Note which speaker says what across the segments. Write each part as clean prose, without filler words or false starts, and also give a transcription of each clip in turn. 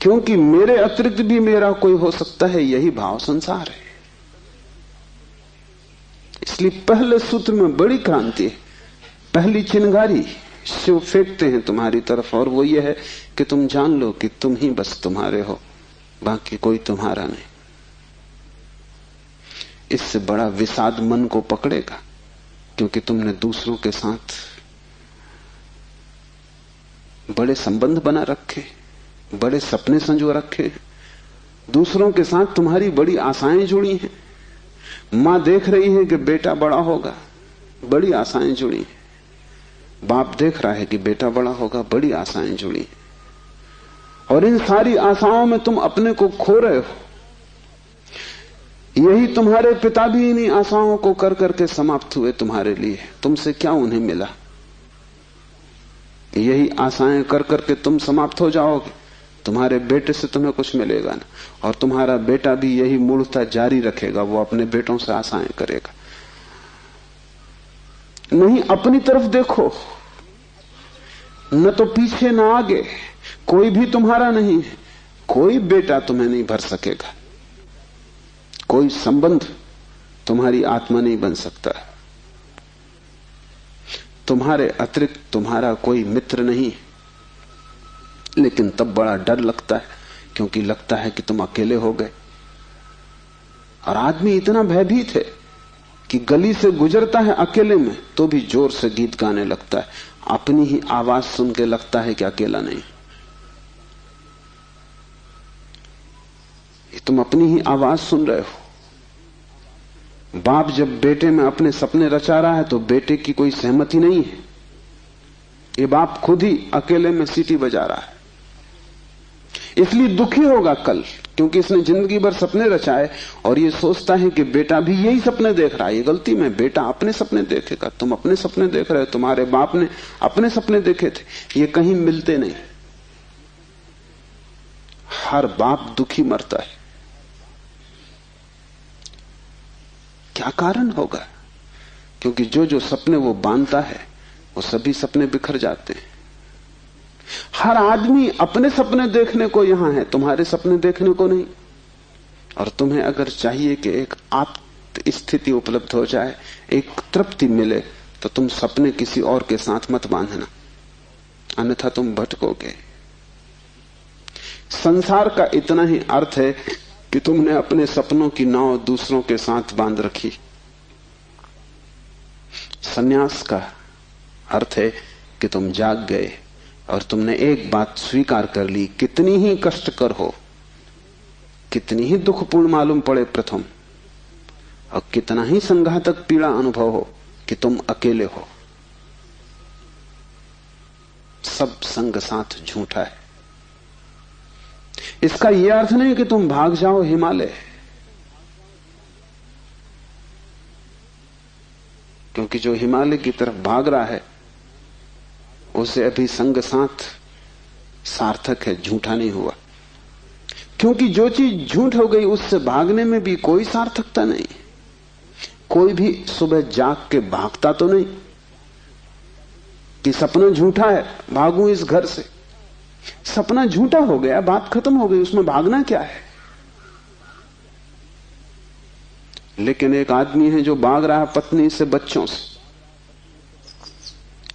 Speaker 1: क्योंकि मेरे अतिरिक्त भी मेरा कोई हो सकता है, यही भाव संसार है। इसलिए पहले सूत्र में बड़ी क्रांति है। पहली चिंगारी शिव फेंकते हैं तुम्हारी तरफ, और वो ये है कि तुम जान लो कि तुम ही बस तुम्हारे हो, बाकी कोई तुम्हारा नहीं। इससे बड़ा विषाद मन को पकड़ेगा, क्योंकि तुमने दूसरों के साथ बड़े संबंध बना रखे, बड़े सपने संजो रखे, दूसरों के साथ तुम्हारी बड़ी आशाएं जुड़ी हैं। मां देख रही है कि बेटा बड़ा होगा, बड़ी आशाएं जुड़ी हैं। बाप देख रहा है कि बेटा बड़ा होगा, बड़ी आशाएं जुड़ी हैं। और इन सारी आशाओं में तुम अपने को खो रहे हो। यही तुम्हारे पिता भी इन्हीं आशाओं को कर करके समाप्त हुए तुम्हारे लिए। तुमसे क्या उन्हें मिला? यही आशाएं कर करके तुम समाप्त हो जाओगे। तुम्हारे बेटे से तुम्हें कुछ मिलेगा ना, और तुम्हारा बेटा भी यही मूर्खता जारी रखेगा, वो अपने बेटों से आशाएं करेगा। नहीं, अपनी तरफ देखो, न तो पीछे न आगे, कोई भी तुम्हारा नहीं है। कोई बेटा तुम्हें नहीं भर सकेगा, कोई संबंध तुम्हारी आत्मा नहीं बन सकता। तुम्हारे अतिरिक्त तुम्हारा कोई मित्र नहीं, लेकिन तब बड़ा डर लगता है, क्योंकि लगता है कि तुम अकेले हो गए। और आदमी इतना भयभीत है कि गली से गुजरता है अकेले में तो भी जोर से गीत गाने लगता है। अपनी ही आवाज सुन के लगता है कि अकेला नहीं। तुम अपनी ही आवाज सुन रहे हो। बाप जब बेटे में अपने सपने रचा रहा है तो बेटे की कोई सहमति नहीं है। ये बाप खुद ही अकेले में सीटी बजा रहा है, इसलिए दुखी होगा कल, क्योंकि इसने जिंदगी भर सपने रचाए और ये सोचता है कि बेटा भी यही सपने देख रहा है। ये गलती में, बेटा अपने सपने देखेगा, तुम अपने सपने देख रहे हो। तुम्हारे बाप ने अपने सपने देखे थे, ये कहीं मिलते नहीं। हर बाप दुखी मरता है। क्या कारण होगा? क्योंकि जो जो सपने वो बांधता है वो सभी सपने बिखर जाते हैं। हर आदमी अपने सपने देखने को यहां है, तुम्हारे सपने देखने को नहीं। और तुम्हें अगर चाहिए कि एक आत्म स्थिति उपलब्ध हो जाए, एक तृप्ति मिले, तो तुम सपने किसी और के साथ मत बांधना, अन्यथा तुम भटकोगे। संसार का इतना ही अर्थ है कि तुमने अपने सपनों की नाव दूसरों के साथ बांध रखी। संन्यास का अर्थ है कि तुम जाग गए और तुमने एक बात स्वीकार कर ली, कितनी ही कष्टकर हो, कितनी ही दुखपूर्ण मालूम पड़े प्रथम, और कितना ही संघातक पीड़ा अनुभव हो, कि तुम अकेले हो। सब संग साथ झूठा है। इसका यह अर्थ नहीं कि तुम भाग जाओ हिमालय, क्योंकि जो हिमालय की तरफ भाग रहा है उसे अभी संग साथ सार्थक है, झूठा नहीं हुआ। क्योंकि जो चीज झूठ हो गई उससे भागने में भी कोई सार्थकता नहीं। कोई भी सुबह जाग के भागता तो नहीं कि सपना झूठा है, भागूं इस घर से। सपना झूठा हो गया, बात खत्म हो गई, उसमें भागना क्या है। लेकिन एक आदमी है जो भाग रहा है पत्नी से, बच्चों से।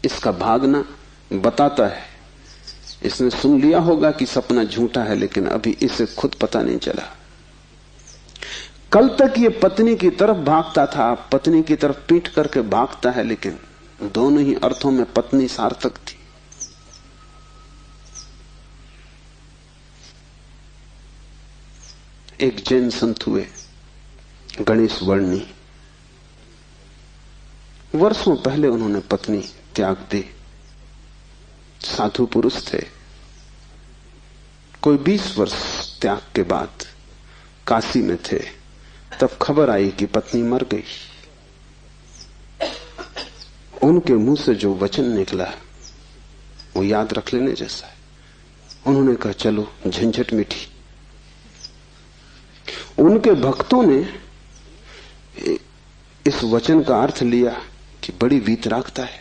Speaker 1: इसका भागना बताता है, इसने सुन लिया होगा कि सपना झूठा है, लेकिन अभी इसे खुद पता नहीं चला। कल तक ये पत्नी की तरफ भागता था, पत्नी की तरफ पीठ करके भागता है, लेकिन दोनों ही अर्थों में पत्नी सार्थक थी। एक जैन संत हुए, गणेश वर्णी। वर्षों पहले उन्होंने पत्नी त्याग दी। साधु पुरुष थे। कोई 20 वर्ष त्याग के बाद काशी में थे, तब खबर आई कि पत्नी मर गई। उनके मुंह से जो वचन निकला वो याद रख लेने जैसा है। उन्होंने कहा, चलो झंझट मिटी। उनके भक्तों ने इस वचन का अर्थ लिया कि बड़ी वीतरागता है,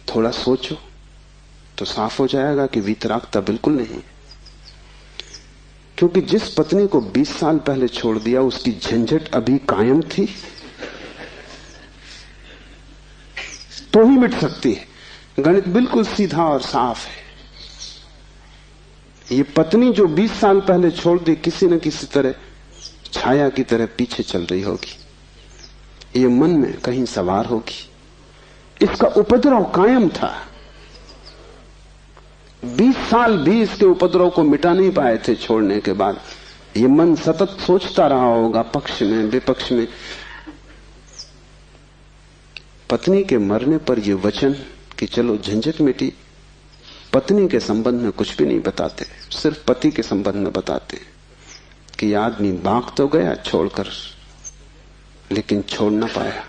Speaker 1: थोड़ा सोचो। तो साफ हो जाएगा कि वीतरागता बिल्कुल नहीं। क्योंकि जिस पत्नी को 20 साल पहले छोड़ दिया उसकी झंझट अभी कायम थी तो ही मिट सकती है। गणित बिल्कुल सीधा और साफ है। ये पत्नी जो 20 साल पहले छोड़ दी किसी न किसी तरह छाया की तरह पीछे चल रही होगी, ये मन में कहीं सवार होगी। इसका उपद्रव कायम था। 20 साल भी इसके उपद्रव को मिटा नहीं पाए थे छोड़ने के बाद। ये मन सतत सोचता रहा होगा, पक्ष में विपक्ष में। पत्नी के मरने पर यह वचन कि चलो झंझट मिटी, पत्नी के संबंध में कुछ भी नहीं बताते, सिर्फ पति के संबंध में बताते कि आदमी भाग तो गया छोड़कर, लेकिन छोड़ ना पाया।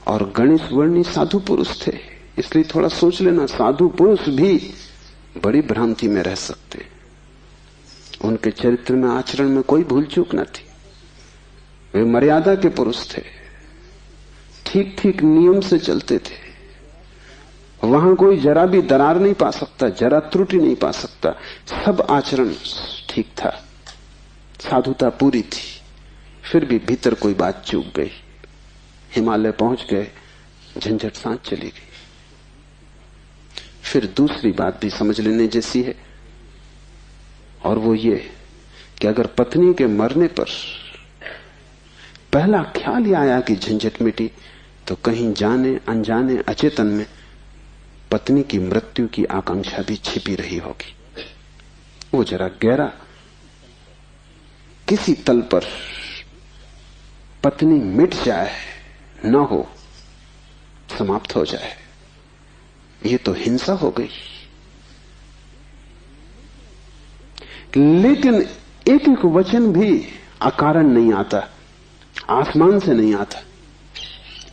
Speaker 1: और गणेश वर्णी साधु पुरुष थे, इसलिए थोड़ा सोच लेना, साधु पुरुष भी बड़ी भ्रांति में रह सकते। उनके चरित्र में, आचरण में कोई भूल चूक न थी। वे मर्यादा के पुरुष थे, ठीक ठीक नियम से चलते थे। वहां कोई जरा भी दरार नहीं पा सकता, जरा त्रुटि नहीं पा सकता। सब आचरण ठीक था, साधुता पूरी थी। फिर भी भीतर कोई बात चूक गई। हिमालय पहुंच गए, झंझट सांस चली गई। फिर दूसरी बात भी समझ लेने जैसी है, और वो ये कि अगर पत्नी के मरने पर पहला ख्याल ही आया कि झंझट मिटी, तो कहीं जाने अनजाने अचेतन में पत्नी की मृत्यु की आकांक्षा भी छिपी रही होगी। वो जरा गहरा किसी तल पर पत्नी मिट जाए, न हो, समाप्त हो जाए, ये तो हिंसा हो गई। लेकिन एक एक वचन भी अकारण नहीं आता, आसमान से नहीं आता।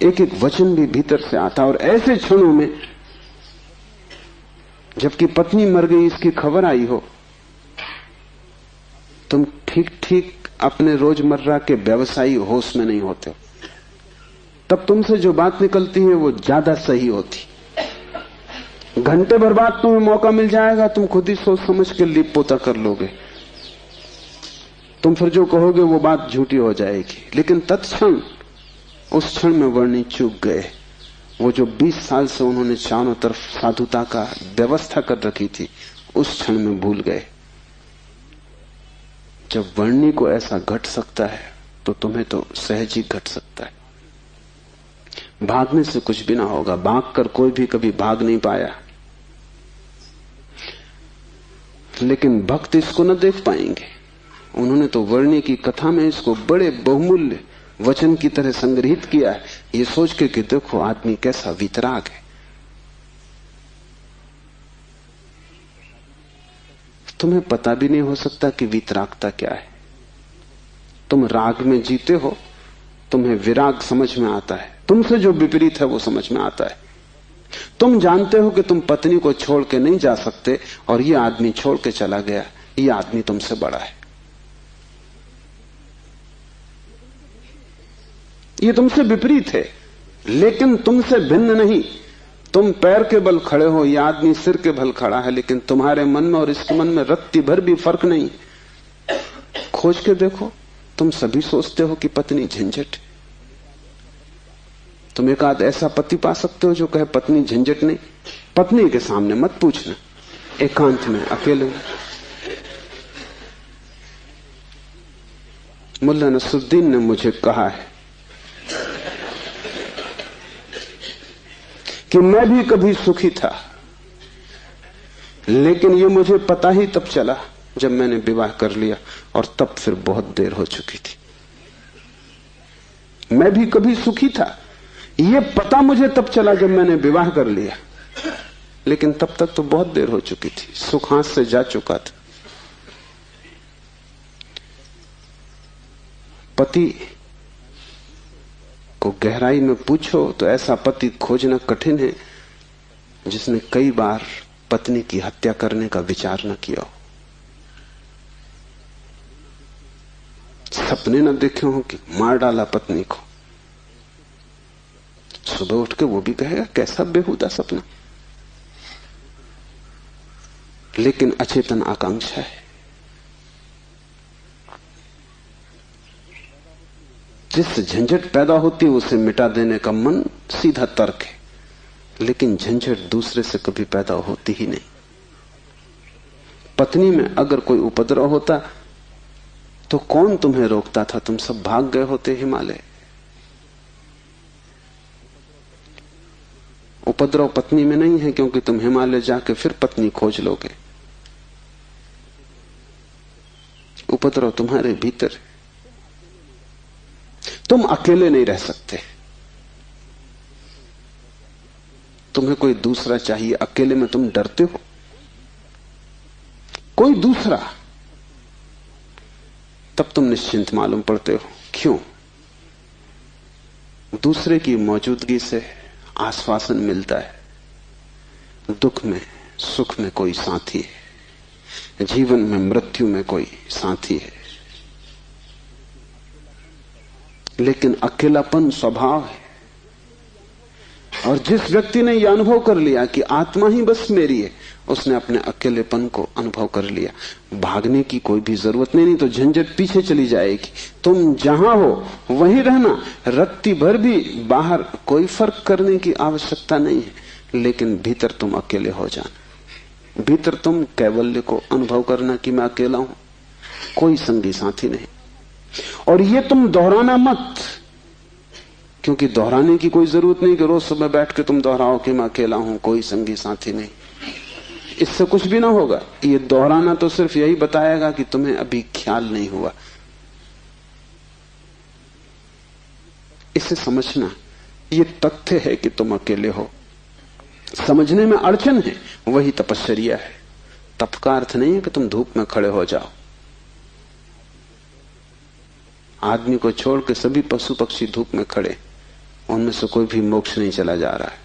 Speaker 1: एक एक वचन भी भीतर से आता। और ऐसे क्षणों में जबकि पत्नी मर गई इसकी खबर आई हो, तुम ठीक ठीक अपने रोजमर्रा के व्यवसायी होश में नहीं होते हो। तब तुमसे जो बात निकलती है वो ज्यादा सही होती। घंटे भर बाद तुम्हें मौका मिल जाएगा, तुम खुद ही सोच समझ के लीप पोता कर लोगे। तुम फिर जो कहोगे वो बात झूठी हो जाएगी। लेकिन तत्क्षण उस क्षण में वर्णी चूक गए। वो जो 20 साल से उन्होंने चारों तरफ साधुता का व्यवस्था कर रखी थी, उस क्षण में भूल गए। जब वर्णी को ऐसा घट सकता है तो तुम्हें तो सहज ही घट सकता है। भागने से कुछ भी ना होगा, भागकर कोई भी कभी भाग नहीं पाया। लेकिन भक्त इसको न देख पाएंगे। उन्होंने तो वर्णी की कथा में इसको बड़े बहुमूल्य वचन की तरह संग्रहित किया है, ये सोच के कि देखो आदमी कैसा वीतराग है। तुम्हें पता भी नहीं हो सकता कि वीतरागता क्या है। तुम राग में जीते हो, तुम्हें विराग समझ में आता है, तुमसे जो विपरीत है वो समझ में आता है। तुम जानते हो कि तुम पत्नी को छोड़ के नहीं जा सकते, और ये आदमी छोड़ के चला गया, ये आदमी तुमसे बड़ा है। ये तुमसे विपरीत है, लेकिन तुमसे भिन्न नहीं। तुम पैर के बल खड़े हो, यह आदमी सिर के बल खड़ा है, लेकिन तुम्हारे मन में और इसके मन में रत्ती भर भी फर्क नहीं। खोज के देखो, तुम सभी सोचते हो कि पत्नी झंझट। तुम एक आध ऐसा पति पा सकते हो जो कहे पत्नी झंझट नहीं। पत्नी के सामने मत पूछना, एकांत में अकेले में। मुल्ला नसरुद्दीन ने मुझे कहा है कि मैं भी कभी सुखी था, लेकिन ये मुझे पता ही तब चला जब मैंने विवाह कर लिया, और तब फिर बहुत देर हो चुकी थी। मैं भी कभी सुखी था, ये पता मुझे तब चला जब मैंने विवाह कर लिया, लेकिन तब तक तो बहुत देर हो चुकी थी, सुख हाथ से जा चुका था। पति को गहराई में पूछो तो ऐसा पति खोजना कठिन है जिसने कई बार पत्नी की हत्या करने का विचार न किया हो। सपने न देखे हो कि मार डाला पत्नी को, सुबह उठ के वो भी कहेगा कैसा बेहुदा सपना। लेकिन अचेतन आकांक्षा है। जिससे झंझट पैदा होती है उसे मिटा देने का मन सीधा तर्क है, लेकिन झंझट दूसरे से कभी पैदा होती ही नहीं। पत्नी में अगर कोई उपद्रव होता तो कौन तुम्हें रोकता था? तुम सब भाग गए होते हिमालय। उपद्रव पत्नी में नहीं है, क्योंकि तुम हिमालय जाके फिर पत्नी खोज लोगे। उपद्रव तुम्हारे भीतर है। तुम अकेले नहीं रह सकते, तुम्हें कोई दूसरा चाहिए। अकेले में तुम डरते हो, कोई दूसरा, तब तुम निश्चिंत मालूम पड़ते हो। क्यों? दूसरे की मौजूदगी से आश्वासन मिलता है। दुख में सुख में कोई साथी है, जीवन में मृत्यु में कोई साथी है। लेकिन अकेलापन स्वभाव है। और जिस व्यक्ति ने यह अनुभव कर लिया कि आत्मा ही बस मेरी है, उसने अपने अकेलेपन को अनुभव कर लिया। भागने की कोई भी जरूरत नहीं तो झंझट पीछे चली जाएगी। तुम जहां हो वहीं रहना, रत्ती भर भी बाहर कोई फर्क करने की आवश्यकता नहीं है। लेकिन भीतर तुम अकेले हो जाना, भीतर तुम कैवल्य को अनुभव करना कि मैं अकेला हूं, कोई संगी साथी नहीं। और ये तुम दोहराना मत, क्योंकि दोहराने की कोई जरूरत नहीं कि रोज सुबह बैठ के तुम दोहराओ कि मैं अकेला हूं, कोई संगी साथी नहीं। इससे कुछ भी ना होगा। ये दोहराना तो सिर्फ यही बताएगा कि तुम्हें अभी ख्याल नहीं हुआ। इसे समझना, ये तथ्य है कि तुम अकेले हो। समझने में अड़चन है, वही तपश्चर्या है। तप का अर्थ नहीं है कि तुम धूप में खड़े हो जाओ। आदमी को छोड़ के सभी पशु पक्षी धूप में खड़े, उनमें से कोई भी मोक्ष नहीं चला जा रहा है।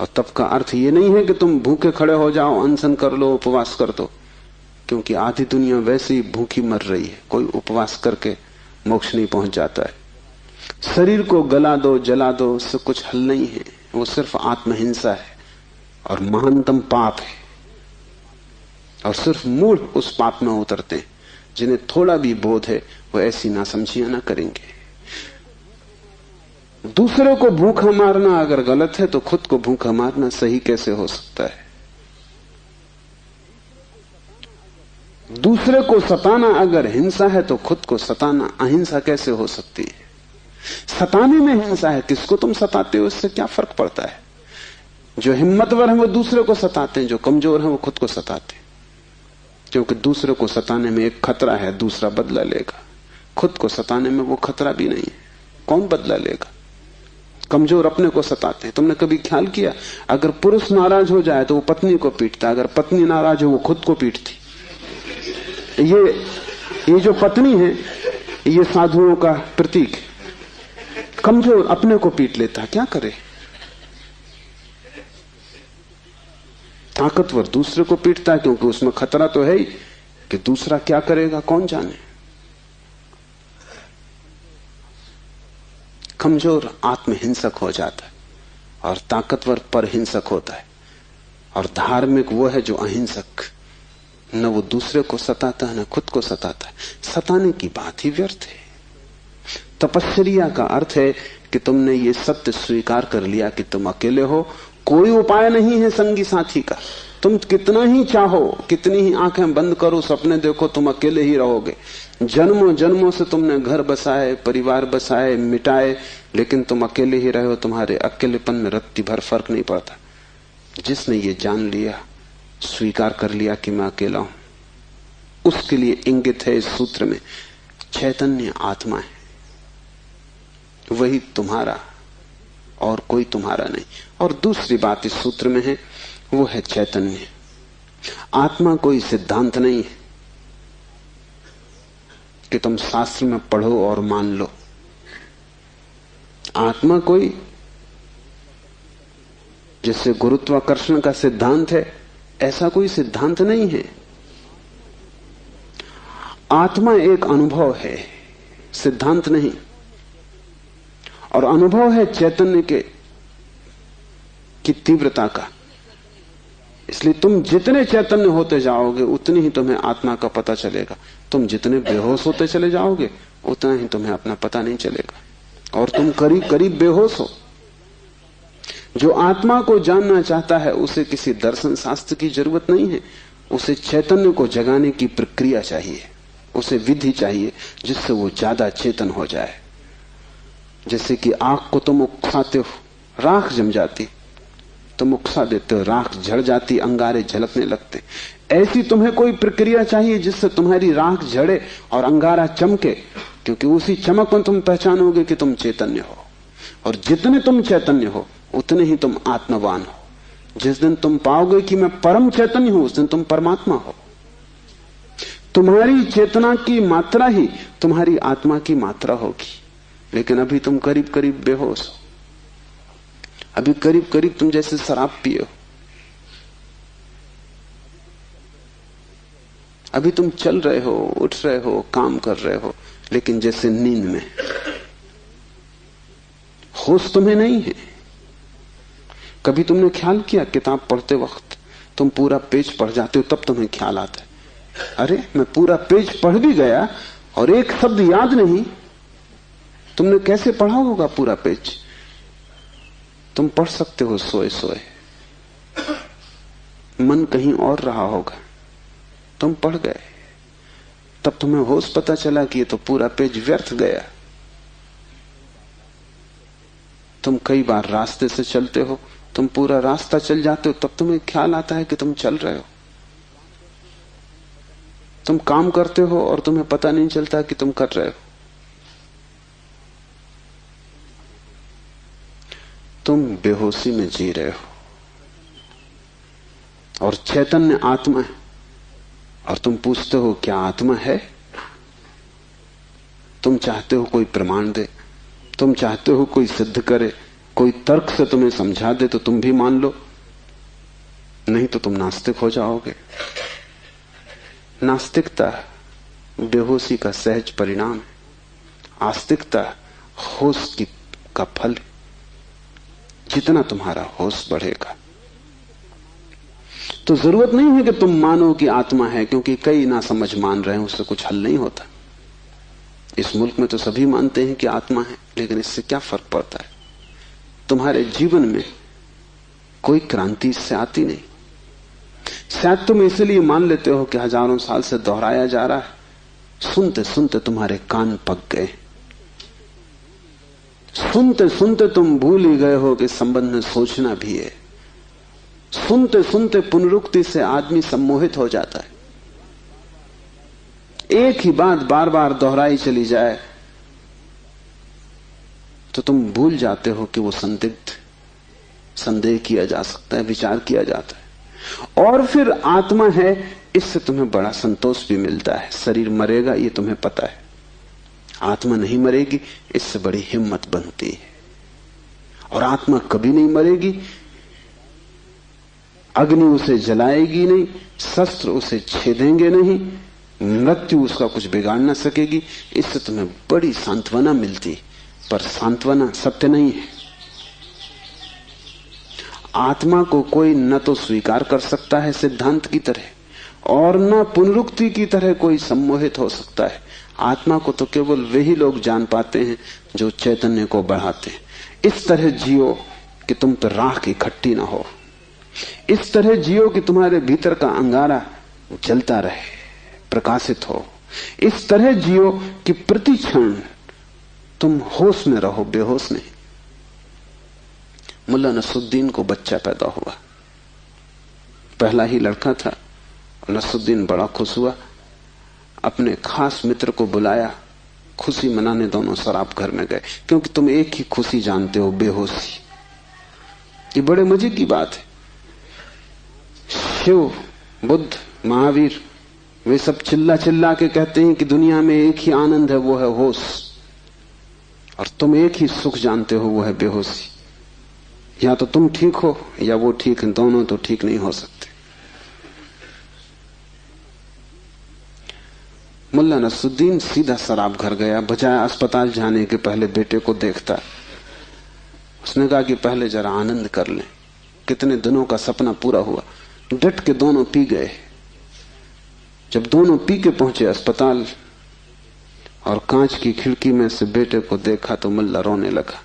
Speaker 1: और तप का अर्थ ये नहीं है कि तुम भूखे खड़े हो जाओ, अनशन कर लो, उपवास कर दो, क्योंकि आधी दुनिया वैसे ही भूखी मर रही है। कोई उपवास करके मोक्ष नहीं पहुंच जाता है। शरीर को गला दो, जला दो, उससे कुछ हल नहीं है। वो सिर्फ आत्महिंसा है और महानतम पाप है। और सिर्फ मूढ़ उस पाप में उतरते हैं। जिन्हें थोड़ा भी बोध है वो ऐसी नासमझियां ना करेंगे। दूसरे को भूखा मारना अगर गलत है तो खुद को भूखा मारना सही कैसे हो सकता है? दूसरे को सताना अगर हिंसा है तो खुद को सताना अहिंसा कैसे हो सकती है? सताने में हिंसा है, किसको तुम सताते हो इससे क्या फर्क पड़ता है? जो हिम्मतवर है वो दूसरे को सताते हैं, जो कमजोर है वो खुद को सताते हैं। क्योंकि दूसरे को सताने में एक खतरा है, दूसरा बदला लेगा। खुद को सताने में वो खतरा भी नहीं है, कौन बदला लेगा? कमजोर अपने को सताते हैं। तुमने कभी ख्याल किया, अगर पुरुष नाराज हो जाए तो वो पत्नी को पीटता, अगर पत्नी नाराज हो वो खुद को पीटती। ये जो पत्नी है ये साधुओं का प्रतीक। कमजोर अपने को पीट लेता, क्या करे? ताकतवर दूसरे को पीटता है, क्योंकि उसमें खतरा तो है ही कि दूसरा क्या करेगा कौन जाने। कमजोर आत्महिंसक हो जाता है और ताकतवर परहिंसक होता है। और धार्मिक वो है जो अहिंसक, न वो दूसरे को सताता है न खुद को सताता है। सताने की बात ही व्यर्थ है। तपश्चर्या का अर्थ है कि तुमने ये सत्य स्वीकार कर लिया कि तुम अकेले हो, कोई उपाय नहीं है संगी साथी का। तुम कितना ही चाहो, कितनी ही आंखें बंद करो, सपने देखो, तुम अकेले ही रहोगे। जन्मों जन्मों से तुमने घर बसाए, परिवार बसाए, मिटाए, लेकिन तुम अकेले ही रहे हो। तुम्हारे अकेलेपन में रत्ती भर फर्क नहीं पड़ता। जिसने ये जान लिया, स्वीकार कर लिया कि मैं अकेला हूं, उसके लिए इंगित है इस सूत्र में चैतन्य आत्मा है, वही तुम्हारा और कोई तुम्हारा नहीं। और दूसरी बात इस सूत्र में है, वो है चैतन्य। आत्मा कोई सिद्धांत नहीं है कि तुम शास्त्र में पढ़ो और मान लो। आत्मा कोई जैसे गुरुत्वाकर्षण का सिद्धांत है, ऐसा कोई सिद्धांत नहीं है। आत्मा एक अनुभव है, सिद्धांत नहीं। और अनुभव है चैतन्य की तीव्रता का। इसलिए तुम जितने चैतन्य होते जाओगे उतनी ही तुम्हें आत्मा का पता चलेगा। तुम जितने बेहोश होते चले जाओगे उतना ही तुम्हें अपना पता नहीं चलेगा, और तुम करीब करीब बेहोश हो। जो आत्मा को जानना चाहता है उसे किसी दर्शन शास्त्र की जरूरत नहीं है, उसे चैतन्य को जगाने की प्रक्रिया चाहिए, उसे विधि चाहिए जिससे वो ज्यादा चेतन हो जाए। जैसे कि आग को तुम उकसाते हो, राख जम जाती, तुम उकसा देते हो, राख झड़ जाती, अंगारे झलकने लगते। ऐसी तुम्हें कोई प्रक्रिया चाहिए जिससे तुम्हारी राख झड़े और अंगारा चमके, क्योंकि उसी चमक में तुम पहचानोगे कि तुम चैतन्य हो। और जितने तुम चैतन्य हो उतने ही तुम आत्मवान हो। जिस दिन तुम पाओगे कि मैं परम चैतन्य हूं, उस दिन तुम परमात्मा हो। तुम्हारी चेतना की मात्रा ही तुम्हारी आत्मा की मात्रा होगी। लेकिन अभी तुम करीब करीब बेहोश हो, अभी करीब करीब तुम जैसे शराब पियो, अभी तुम चल रहे हो, उठ रहे हो, काम कर रहे हो, लेकिन जैसे नींद में। होश तुम्हें नहीं है। कभी तुमने ख्याल किया किताब पढ़ते वक्त तुम पूरा पेज पढ़ जाते हो, तब तुम्हें ख्याल आता है, अरे मैं पूरा पेज पढ़ भी गया और एक शब्द याद नहीं। तुमने कैसे पढ़ा होगा पूरा पेज? तुम पढ़ सकते हो सोए सोए, मन कहीं और रहा होगा, तुम पढ़ गए, तब तुम्हें होश पता चला कि ये तो पूरा पेज व्यर्थ गया। तुम कई बार रास्ते से चलते हो, तुम पूरा रास्ता चल जाते हो, तब तुम्हें ख्याल आता है कि तुम चल रहे हो। तुम काम करते हो और तुम्हें पता नहीं चलता कि तुम कर रहे हो। तुम बेहोशी में जी रहे हो और चैतन्य आत्मा है, और तुम पूछते हो क्या आत्मा है? तुम चाहते हो कोई प्रमाण दे, तुम चाहते हो कोई सिद्ध करे, कोई तर्क से तुम्हें समझा दे तो तुम भी मान लो, नहीं तो तुम नास्तिक हो जाओगे। नास्तिकता बेहोशी का सहज परिणाम है, आस्तिकता होश का फल। जितना तुम्हारा होश बढ़ेगा तो जरूरत नहीं है कि तुम मानो कि आत्मा है, क्योंकि कई ना समझ मान रहे हैं, उससे कुछ हल नहीं होता। इस मुल्क में तो सभी मानते हैं कि आत्मा है, लेकिन इससे क्या फर्क पड़ता है? तुम्हारे जीवन में कोई क्रांति इससे आती नहीं। शायद तुम इसलिए मान लेते हो कि हजारों साल से दोहराया जा रहा है, सुनते सुनते तुम्हारे कान पक गए, सुनते सुनते तुम भूल ही गए हो कि संबंध में सोचना भी है। सुनते सुनते पुनरुक्ति से आदमी सम्मोहित हो जाता है। एक ही बात बार बार दोहराई चली जाए तो तुम भूल जाते हो कि वो संदिग्ध, संदेह किया जा सकता है, विचार किया जाता है। और फिर आत्मा है, इससे तुम्हें बड़ा संतोष भी मिलता है। शरीर मरेगा ये तुम्हें पता है, आत्मा नहीं मरेगी, इससे बड़ी हिम्मत बनती है। और आत्मा कभी नहीं मरेगी, अग्नि उसे जलाएगी नहीं, शस्त्र उसे छेदेंगे नहीं, मृत्यु उसका कुछ बिगाड़ ना सकेगी। इससे तुम्हें बड़ी सांत्वना मिलती, पर सांत्वना सत्य नहीं है। आत्मा को कोई न तो स्वीकार कर सकता है सिद्धांत की तरह, और न पुनरुक्ति की तरह कोई सम्मोहित हो सकता है। आत्मा को तो केवल वही लोग जान पाते हैं जो चैतन्य को बढ़ाते हैं। इस तरह जियो कि तुम पर राख इकट्ठी ना हो, इस तरह जियो कि तुम्हारे भीतर का अंगारा जलता रहे, प्रकाशित हो। इस तरह जियो कि प्रति क्षण तुम होश में रहो, बेहोश नहीं। मुल्ला नसरुद्दीन को बच्चा पैदा हुआ, पहला ही लड़का था। नसरुद्दीन बड़ा खुश हुआ, अपने खास मित्र को बुलाया, खुशी मनाने दोनों शराब घर में गए। क्योंकि तुम एक ही खुशी जानते हो, बेहोशी। ये बड़े मजे की बात है। शिव, बुद्ध, महावीर, वे सब चिल्ला चिल्ला के कहते हैं कि दुनिया में एक ही आनंद है, वो है होश। और तुम एक ही सुख जानते हो, वो है बेहोशी। या तो तुम ठीक हो या वो ठीक है, दोनों तो ठीक नहीं हो सकते। मुल्ला नसरुद्दीन सीधा शराब घर गया, बजाय अस्पताल जाने के पहले बेटे को देखता। उसने कहा कि पहले जरा आनंद कर लें। कितने दिनों का सपना पूरा हुआ। डट के दोनों पी गए। जब दोनों पी के पहुंचे अस्पताल और कांच की खिड़की में से बेटे को देखा तो मुल्ला रोने लगा।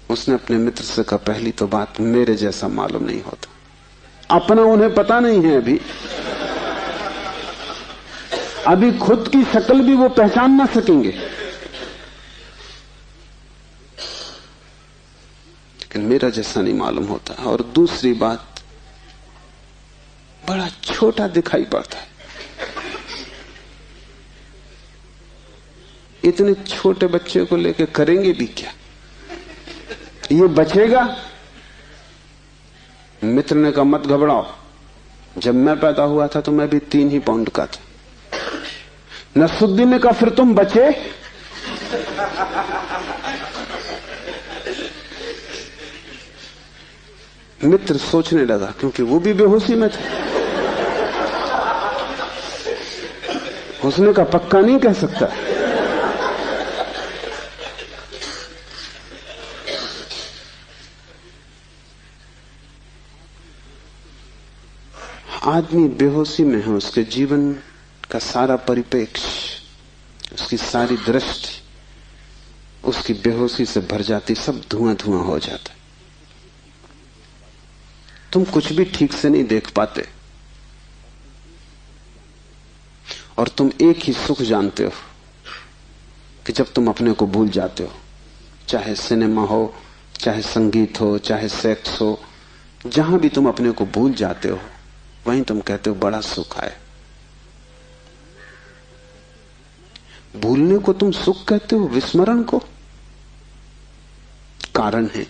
Speaker 1: उसने अपने मित्र से कहा, पहली तो बात मेरे जैसा मालूम नहीं होता। अपना उन्हें पता नहीं है, अभी खुद की शक्ल भी वो पहचान ना सकेंगे। लेकिन मेरा जैसा नहीं मालूम होता। और दूसरी बात, बड़ा छोटा दिखाई पड़ता है। इतने छोटे बच्चे को लेकर करेंगे भी क्या? ये बचेगा? मित्र ने कहा, मत घबराओ, जब मैं पैदा हुआ था तो मैं भी 3 ही पाउंड का था। नसरुद्दीन ने कहा, फिर तुम बचे? मित्र सोचने लगा, क्योंकि वो भी बेहोशी में था। उसने कहा, पक्का नहीं कह सकता। आदमी बेहोशी में है, उसके जीवन का सारा परिप्रेक्ष्य, उसकी सारी दृष्टि उसकी बेहोशी से भर जाती, सब धुआं धुआं हो जाता। तुम कुछ भी ठीक से नहीं देख पाते और तुम एक ही सुख जानते हो कि जब तुम अपने को भूल जाते हो। चाहे सिनेमा हो, चाहे संगीत हो, चाहे सेक्स हो, जहां भी तुम अपने को भूल जाते हो वहीं तुम कहते हो बड़ा सुख आए। भूलने को तुम सुख कहते हो, विस्मरण को? कारण है,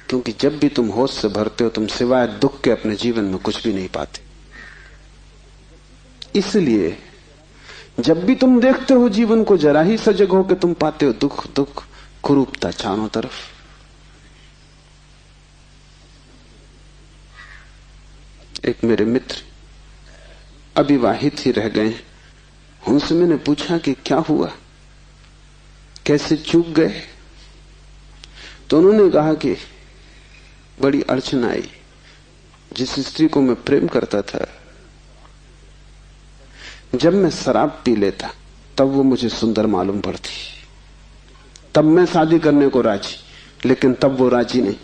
Speaker 1: क्योंकि जब भी तुम होश से भरते हो तुम सिवाय दुख के अपने जीवन में कुछ भी नहीं पाते। इसलिए जब भी तुम देखते हो जीवन को, जरा ही सजग हो के तुम पाते हो दुख दुख, कुरूपता चारों तरफ। एक मेरे मित्र अविवाहित ही रह गए, उनसे मैंने पूछा कि क्या हुआ, कैसे चूक गए? तो उन्होंने कहा कि बड़ी अड़चन आई। जिस स्त्री को मैं प्रेम करता था, जब मैं शराब पी लेता तब वो मुझे सुंदर मालूम पड़ती। तब मैं शादी करने को राजी, लेकिन तब वो राजी नहीं।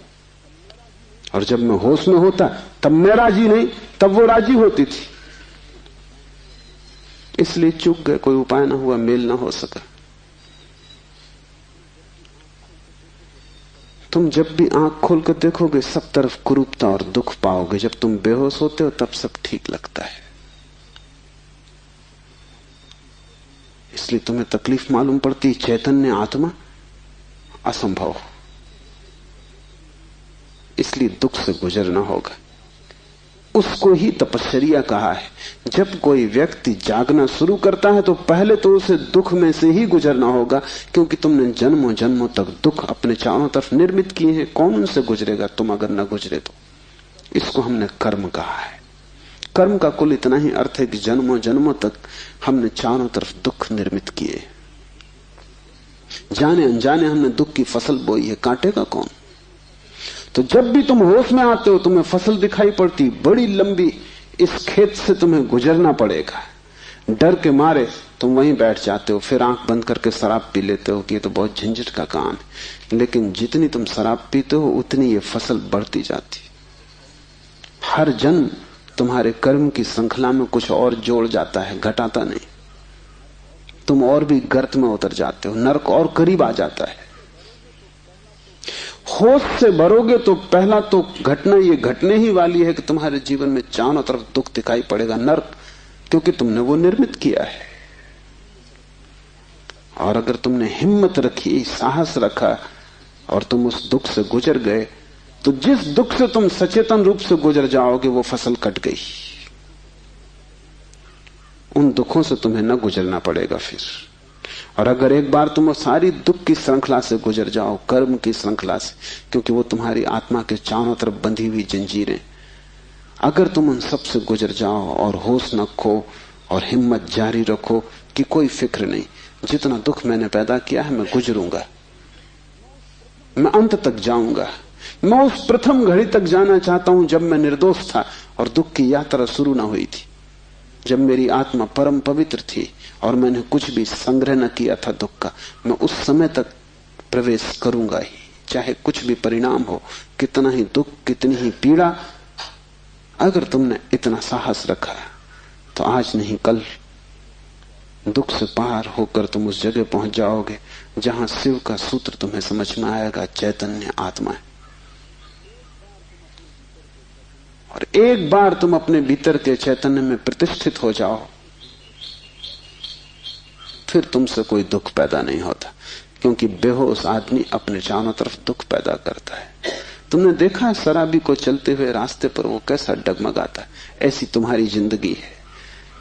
Speaker 1: और जब मैं होश में होता तब मैं राजी नहीं, तब वो राजी होती थी। इसलिए चूक गए, कोई उपाय ना हुआ, मेल ना हो सका। तुम जब भी आंख खोलकर देखोगे सब तरफ कुरूपता और दुख पाओगे। जब तुम बेहोश होते हो तब सब ठीक लगता है। इसलिए तुम्हें तकलीफ मालूम पड़ती, चैतन्य आत्मा असंभव। इसलिए दुख से गुजरना होगा। उसको ही तपश्चर्या कहा है। जब कोई व्यक्ति जागना शुरू करता है तो पहले तो उसे दुख में से ही गुजरना होगा, क्योंकि तुमने जन्मों जन्मों तक दुख अपने चारों तरफ निर्मित किए हैं। कौन उनसे गुजरेगा तुम अगर न गुजरे तो? इसको हमने कर्म कहा है। कर्म का कुल इतना ही अर्थ है कि जन्मों जन्मों तक हमने चारों तरफ दुख निर्मित किए। जाने अनजाने हमने दुख की फसल बोई है, काटेगा कौन? तो जब भी तुम होश में आते हो तुम्हें फसल दिखाई पड़ती, बड़ी लंबी, इस खेत से तुम्हें गुजरना पड़ेगा। डर के मारे तुम वहीं बैठ जाते हो, फिर आंख बंद करके शराब पी लेते हो कि ये तो बहुत झंझट का काम है। लेकिन जितनी तुम शराब पीते हो उतनी ये फसल बढ़ती जाती। हर जन्म तुम्हारे कर्म की श्रृंखला में कुछ और जोड़ जाता है, घटाता नहीं। तुम और भी गर्त में उतर जाते हो, नरक और करीब आ जाता है। होश से भरोगे तो पहला तो घटना ये घटने ही वाली है कि तुम्हारे जीवन में चारों तरफ दुख दिखाई पड़ेगा, नरक, क्योंकि तुमने वो निर्मित किया है। और अगर तुमने हिम्मत रखी, साहस रखा और तुम उस दुख से गुजर गए, तो जिस दुख से तुम सचेतन रूप से गुजर जाओगे वो फसल कट गई। उन दुखों से तुम्हें न गुजरना पड़ेगा फिर। और अगर एक बार तुम सारी दुख की श्रृंखला से गुजर जाओ, कर्म की श्रृंखला से, क्योंकि वो तुम्हारी आत्मा के चारों तरफ बंधी हुई जंजीरें, अगर तुम उन सब से गुजर जाओ और होश न खो और हिम्मत जारी रखो कि कोई फिक्र नहीं, जितना दुख मैंने पैदा किया है मैं गुजरूंगा, मैं अंत तक जाऊंगा। मैं उस प्रथम घड़ी तक जाना चाहता हूं जब मैं निर्दोष था और दुख की यात्रा शुरू ना हुई थी, जब मेरी आत्मा परम पवित्र थी और मैंने कुछ भी संग्रह न किया था दुख का। मैं उस समय तक प्रवेश करूंगा ही, चाहे कुछ भी परिणाम हो, कितना ही दुख, कितनी ही पीड़ा। अगर तुमने इतना साहस रखा तो आज नहीं कल दुख से पार होकर तुम उस जगह पहुंच जाओगे जहां शिव का सूत्र तुम्हें समझ में आएगा, चैतन्य आत्मा है। और एक बार तुम अपने भीतर के चैतन्य में प्रतिष्ठित हो जाओ, फिर तुमसे कोई दुख पैदा नहीं होता, क्योंकि बेहोश आदमी अपने चारों तरफ दुख पैदा करता है। तुमने देखा है शराबी को चलते हुए रास्ते पर वो कैसा डगमगाता है। ऐसी तुम्हारी जिंदगी है,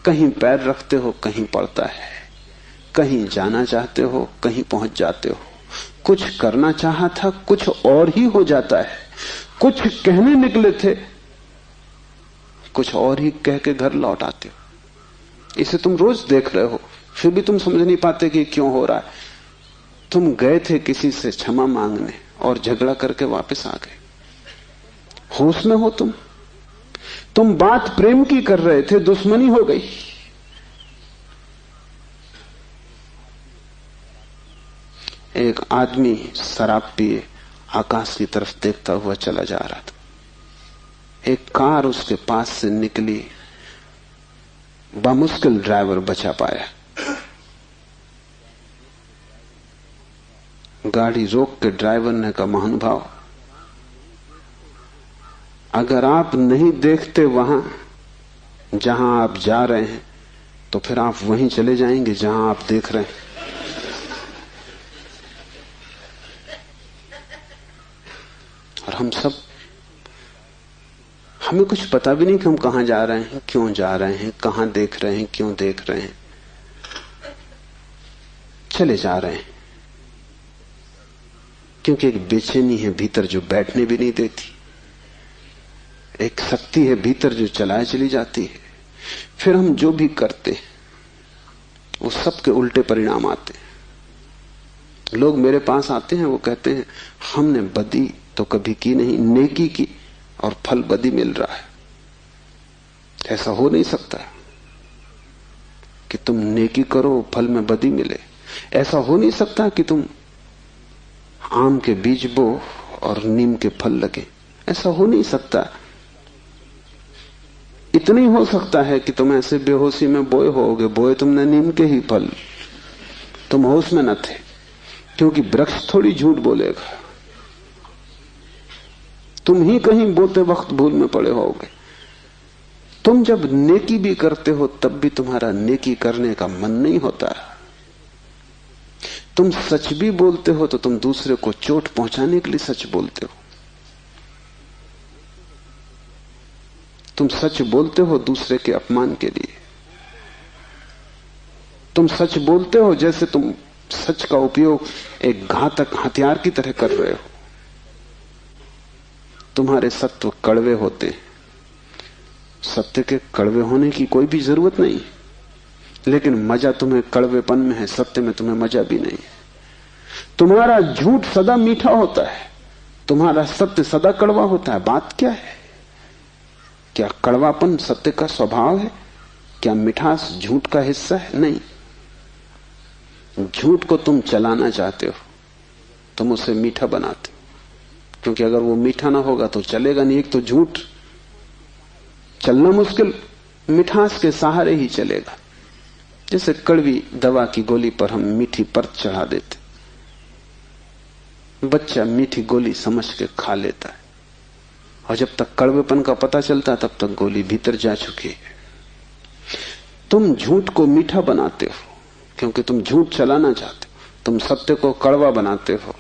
Speaker 1: कहीं पैर रखते हो कहीं पड़ता है, कहीं जाना चाहते हो कहीं पहुंच जाते हो, कुछ करना चाहा था कुछ और ही हो जाता है, कुछ कहने निकले थे कुछ और ही कह के घर लौट आते हो। इसे तुम रोज देख रहे हो, फिर भी तुम समझ नहीं पाते कि क्यों हो रहा है। तुम गए थे किसी से क्षमा मांगने और झगड़ा करके वापस आ गए। होश में हो तुम बात प्रेम की कर रहे थे, दुश्मनी हो गई। एक आदमी शराब पिए आकाश की तरफ देखता हुआ चला जा रहा था। एक कार उसके पास से निकली, बामुश्किल ड्राइवर बचा पाया। गाड़ी रोक के ड्राइवर ने कहा, महानुभाव, अगर आप नहीं देखते वहां जहां आप जा रहे हैं तो फिर आप वहीं चले जाएंगे जहां आप देख रहे हैं। और हम सब, हमें कुछ पता भी नहीं कि हम कहां जा रहे हैं, क्यों जा रहे हैं, कहां देख रहे हैं, क्यों देख रहे हैं, चले जा रहे हैं। क्योंकि एक बेचैनी है भीतर जो बैठने भी नहीं देती, एक शक्ति है भीतर जो चलाए चली जाती है। फिर हम जो भी करते वो सबके उल्टे परिणाम आते हैं। लोग मेरे पास आते हैं, वो कहते हैं हमने बदी तो कभी की नहीं, नेकी की और फल बदी मिल रहा है। ऐसा हो नहीं सकता कि तुम नेकी करो फल में बदी मिले। ऐसा हो नहीं सकता कि तुम आम के बीज बो और नीम के फल लगे। ऐसा हो नहीं सकता। इतना ही हो सकता है कि तुम ऐसे बेहोशी में बोए होगे, बोए तुमने नीम के ही फल, तुम होश में न थे। क्योंकि वृक्ष थोड़ी झूठ बोलेगा, तुम ही कहीं बोते वक्त भूल में पड़े होगे। तुम जब नेकी भी करते हो तब भी तुम्हारा नेकी करने का मन नहीं होता। तुम सच भी बोलते हो तो तुम दूसरे को चोट पहुंचाने के लिए सच बोलते हो। तुम सच बोलते हो दूसरे के अपमान के लिए। तुम सच बोलते हो जैसे तुम सच का उपयोग एक घातक हथियार की तरह कर रहे हो। तुम्हारे सत्व कड़वे होते हैं। सत्य के कड़वे होने की कोई भी जरूरत नहीं, लेकिन मजा तुम्हें कड़वेपन में है, सत्य में तुम्हें मजा भी नहीं। तुम्हारा झूठ सदा मीठा होता है, तुम्हारा सत्य सदा कड़वा होता है। बात क्या है? क्या कड़वापन सत्य का स्वभाव है? क्या मिठास झूठ का हिस्सा है? नहीं। झूठ को तुम चलाना चाहते हो, तुम उसे मीठा बनाते हो, क्योंकि अगर वो मीठा ना होगा तो चलेगा नहीं। एक तो झूठ चलना मुश्किल, मिठास के सहारे ही चलेगा। जैसे कड़वी दवा की गोली पर हम मीठी परत चढ़ा देते, बच्चा मीठी गोली समझ के खा लेता है, और जब तक कड़वेपन का पता चलता तब तक गोली भीतर जा चुकी है। तुम झूठ को मीठा बनाते हो क्योंकि तुम झूठ चलाना चाहते हो। तुम सत्य को कड़वा बनाते हो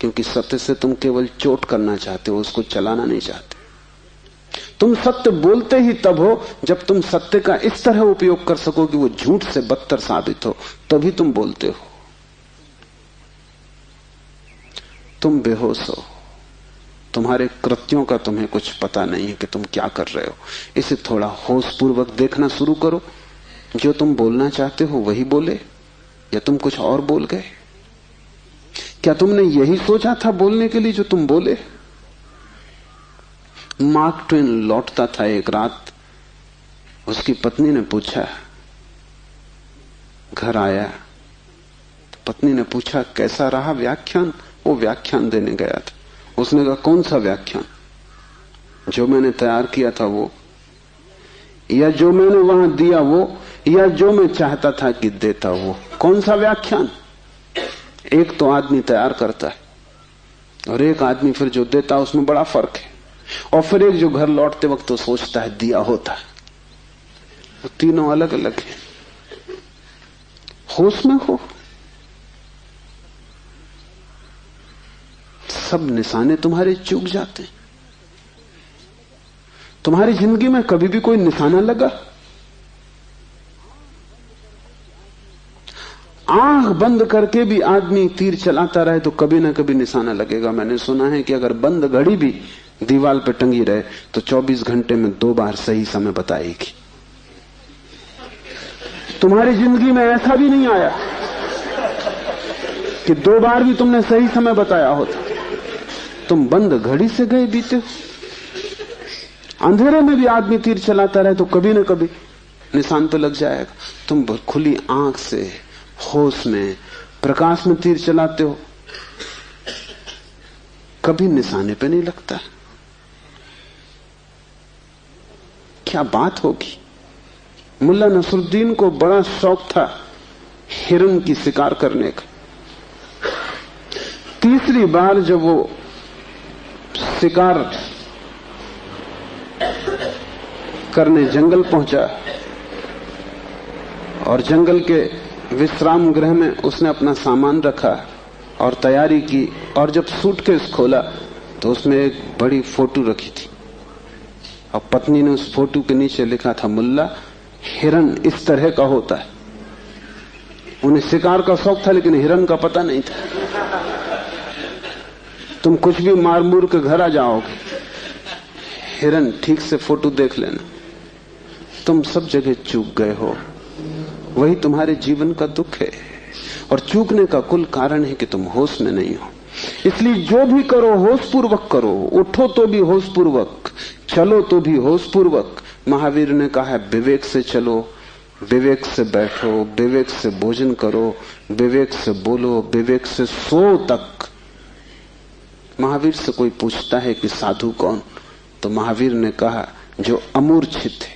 Speaker 1: क्योंकि सत्य से तुम केवल चोट करना चाहते हो, उसको चलाना नहीं चाहते। तुम सत्य बोलते ही तब हो जब तुम सत्य का इस तरह उपयोग कर सको कि वो झूठ से बदतर साबित हो, तभी तुम बोलते हो। तुम बेहोश हो, तुम्हारे कृत्यों का तुम्हें कुछ पता नहीं है कि तुम क्या कर रहे हो। इसे थोड़ा होशपूर्वक देखना शुरू करो। जो तुम बोलना चाहते हो वही बोले या तुम कुछ और बोल गए? क्या तुमने यही सोचा था बोलने के लिए जो तुम बोले? मार्क ट्वेन लौटता था एक रात, उसकी पत्नी ने पूछा, घर आया तो पत्नी ने पूछा कैसा रहा व्याख्यान? वो व्याख्यान देने गया था। उसने कहा कौन सा व्याख्यान? जो मैंने तैयार किया था वो, या जो मैंने वहां दिया वो, या जो मैं चाहता था कि देता वो? कौन सा व्याख्यान? एक तो आदमी तैयार करता है और एक आदमी फिर जो देता है, उसमें बड़ा फर्क है। और फिर एक जो घर लौटते वक्त तो सोचता है दिया होता है। वो तीनों अलग अलग हैं। होश में हो। सब निशाने तुम्हारे चूक जाते हैं। तुम्हारी जिंदगी में कभी भी कोई निशाना लगा? आंख बंद करके भी आदमी तीर चलाता रहे तो कभी ना कभी निशाना लगेगा। मैंने सुना है कि अगर बंद घड़ी भी दीवार पर टंगी रहे तो 24 घंटे में 2 बार सही समय बताएगी। तुम्हारी जिंदगी में ऐसा भी नहीं आया कि 2 बार भी तुमने सही समय बताया होता। तुम बंद घड़ी से गए बीते। अंधेरे में भी आदमी तीर चलाता रहे तो कभी ना कभी निशान पे लग जाएगा। तुम खुली आंख से होश में प्रकाश में तीर चलाते हो, कभी निशाने पे नहीं लगता। क्या बात होगी? मुल्ला नसरुद्दीन को बड़ा शौक था हिरन की शिकार करने का। तीसरी बार जब वो शिकार करने जंगल पहुंचा और जंगल के विश्राम गृह में उसने अपना सामान रखा और तैयारी की, और जब सूटकेस खोला तो उसमें एक बड़ी फोटो रखी थी और पत्नी ने उस फोटो के नीचे लिखा था, मुल्ला हिरन इस तरह का होता है। उन्हें शिकार का शौक था लेकिन हिरन का पता नहीं था। तुम कुछ भी मार मूर के घर आ जाओगे, हिरन ठीक से फोटो देख लेना। तुम सब जगह चूक गए हो। वही तुम्हारे जीवन का दुख है। और चूकने का कुल कारण है कि तुम होश में नहीं हो। इसलिए जो भी करो होशपूर्वक करो। उठो तो भी होशपूर्वक, चलो तो भी होशपूर्वक। महावीर ने कहा है विवेक से चलो, विवेक से बैठो, विवेक से भोजन करो, विवेक से बोलो, विवेक से सो तक। महावीर से कोई पूछता है कि साधु कौन, तो महावीर ने कहा जो अमूर्छित है।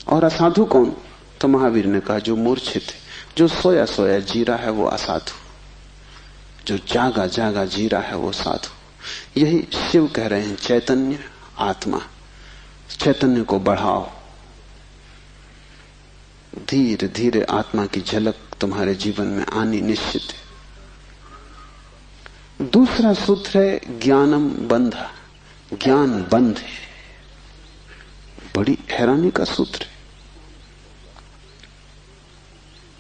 Speaker 1: और असाधु कौन, तो महावीर ने कहा जो मूर्छित है, जो सोया सोया जी रहा है वो असाधु, जो जागा जागा जी रहा है वो साधु। यही शिव कह रहे हैं, चैतन्य आत्मा। चैतन्य को बढ़ाओ। धीरे धीरे आत्मा की झलक तुम्हारे जीवन में आनी निश्चित है। दूसरा सूत्र है ज्ञानम बंधा। ज्ञान बंध है। बड़ी हैरानी का सूत्र है।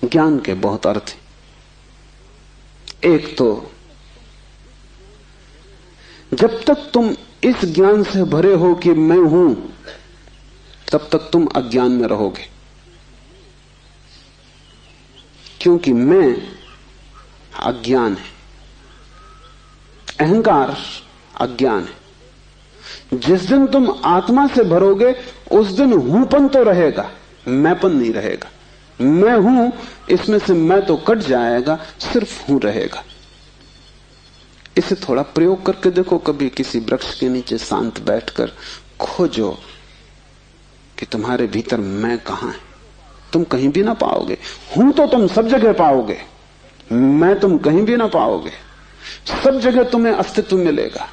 Speaker 1: ज्ञान के बहुत अर्थ हैं। एक तो जब तक तुम इस ज्ञान से भरे हो कि मैं हूं, तब तक तुम अज्ञान में रहोगे। क्योंकि मैं अज्ञान है, अहंकार अज्ञान है। जिस दिन तुम आत्मा से भरोगे उस दिन हूंपन तो रहेगा, मैंपन नहीं रहेगा। मैं हूं, इसमें से मैं तो कट जाएगा, सिर्फ हूं रहेगा। इसे थोड़ा प्रयोग करके देखो। कभी किसी वृक्ष के नीचे शांत बैठकर खोजो कि तुम्हारे भीतर मैं कहां है। तुम कहीं भी ना पाओगे। हूं तो तुम सब जगह पाओगे, मैं तुम कहीं भी ना पाओगे। सब जगह तुम्हें अस्तित्व मिलेगा,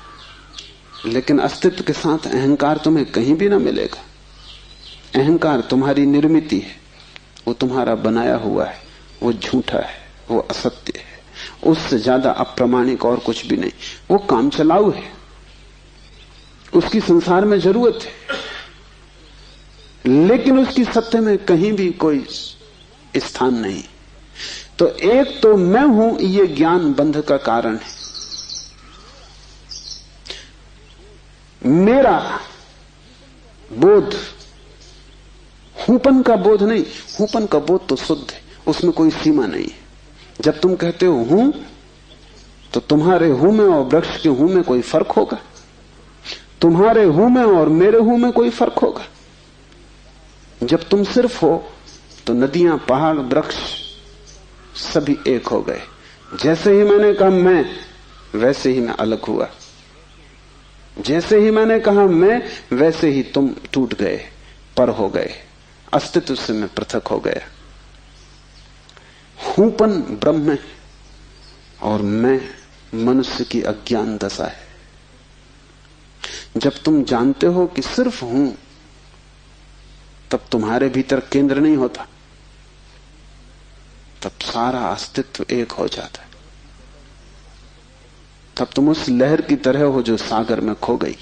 Speaker 1: लेकिन अस्तित्व के साथ अहंकार तुम्हें कहीं भी ना मिलेगा। अहंकार तुम्हारी निर्मिति है, वो तुम्हारा बनाया हुआ है, वो झूठा है, वो असत्य है, उससे ज्यादा अप्रामाणिक और कुछ भी नहीं। वो काम चलाऊ है, उसकी संसार में जरूरत है, लेकिन उसकी सत्य में कहीं भी कोई स्थान नहीं। तो एक तो मैं हूं, ये ज्ञान बंध का कारण है। मेरा बोध हूपन का बोध नहीं। हूपन का बोध तो शुद्ध है, उसमें कोई सीमा नहीं है। जब तुम कहते हो हूं, तो तुम्हारे हूं में और वृक्ष के हूं में कोई फर्क होगा? तुम्हारे हूं में और मेरे हूं में कोई फर्क होगा? जब तुम सिर्फ हो तो नदियां, पहाड़, वृक्ष सभी एक हो गए। जैसे ही मैंने कहा मैं, वैसे ही मैं अलग हुआ। जैसे ही मैंने कहा मैं, वैसे ही तुम टूट गए, पर हो गए, अस्तित्व से मैं पृथक हो गया। हूपन ब्रह्म है और मैं मनुष्य की अज्ञान दशा है। जब तुम जानते हो कि सिर्फ हूं, तब तुम्हारे भीतर केंद्र नहीं होता, तब सारा अस्तित्व एक हो जाता है। तब तुम उस लहर की तरह हो जो सागर में खो गई।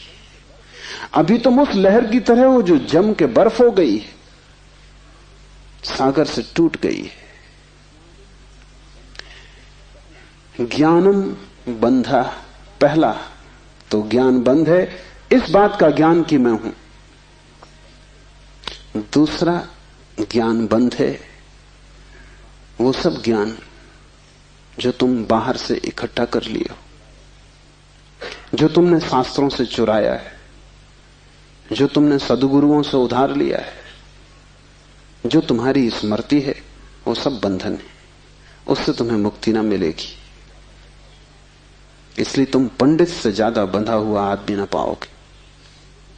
Speaker 1: अभी तुम उस लहर की तरह हो जो जम के बर्फ हो गई, सागर से टूट गई है। ज्ञानम बंधा, पहला तो ज्ञान बंध है, इस बात का ज्ञान कि मैं हूं। दूसरा ज्ञान बंध है वो सब ज्ञान जो तुम बाहर से इकट्ठा कर लिए हो, जो तुमने शास्त्रों से चुराया है, जो तुमने सद्गुरुओं से उधार लिया है, जो तुम्हारी स्मृति है, वो सब बंधन है। उससे तुम्हें मुक्ति ना मिलेगी। इसलिए तुम पंडित से ज्यादा बंधा हुआ आदमी ना पाओगे।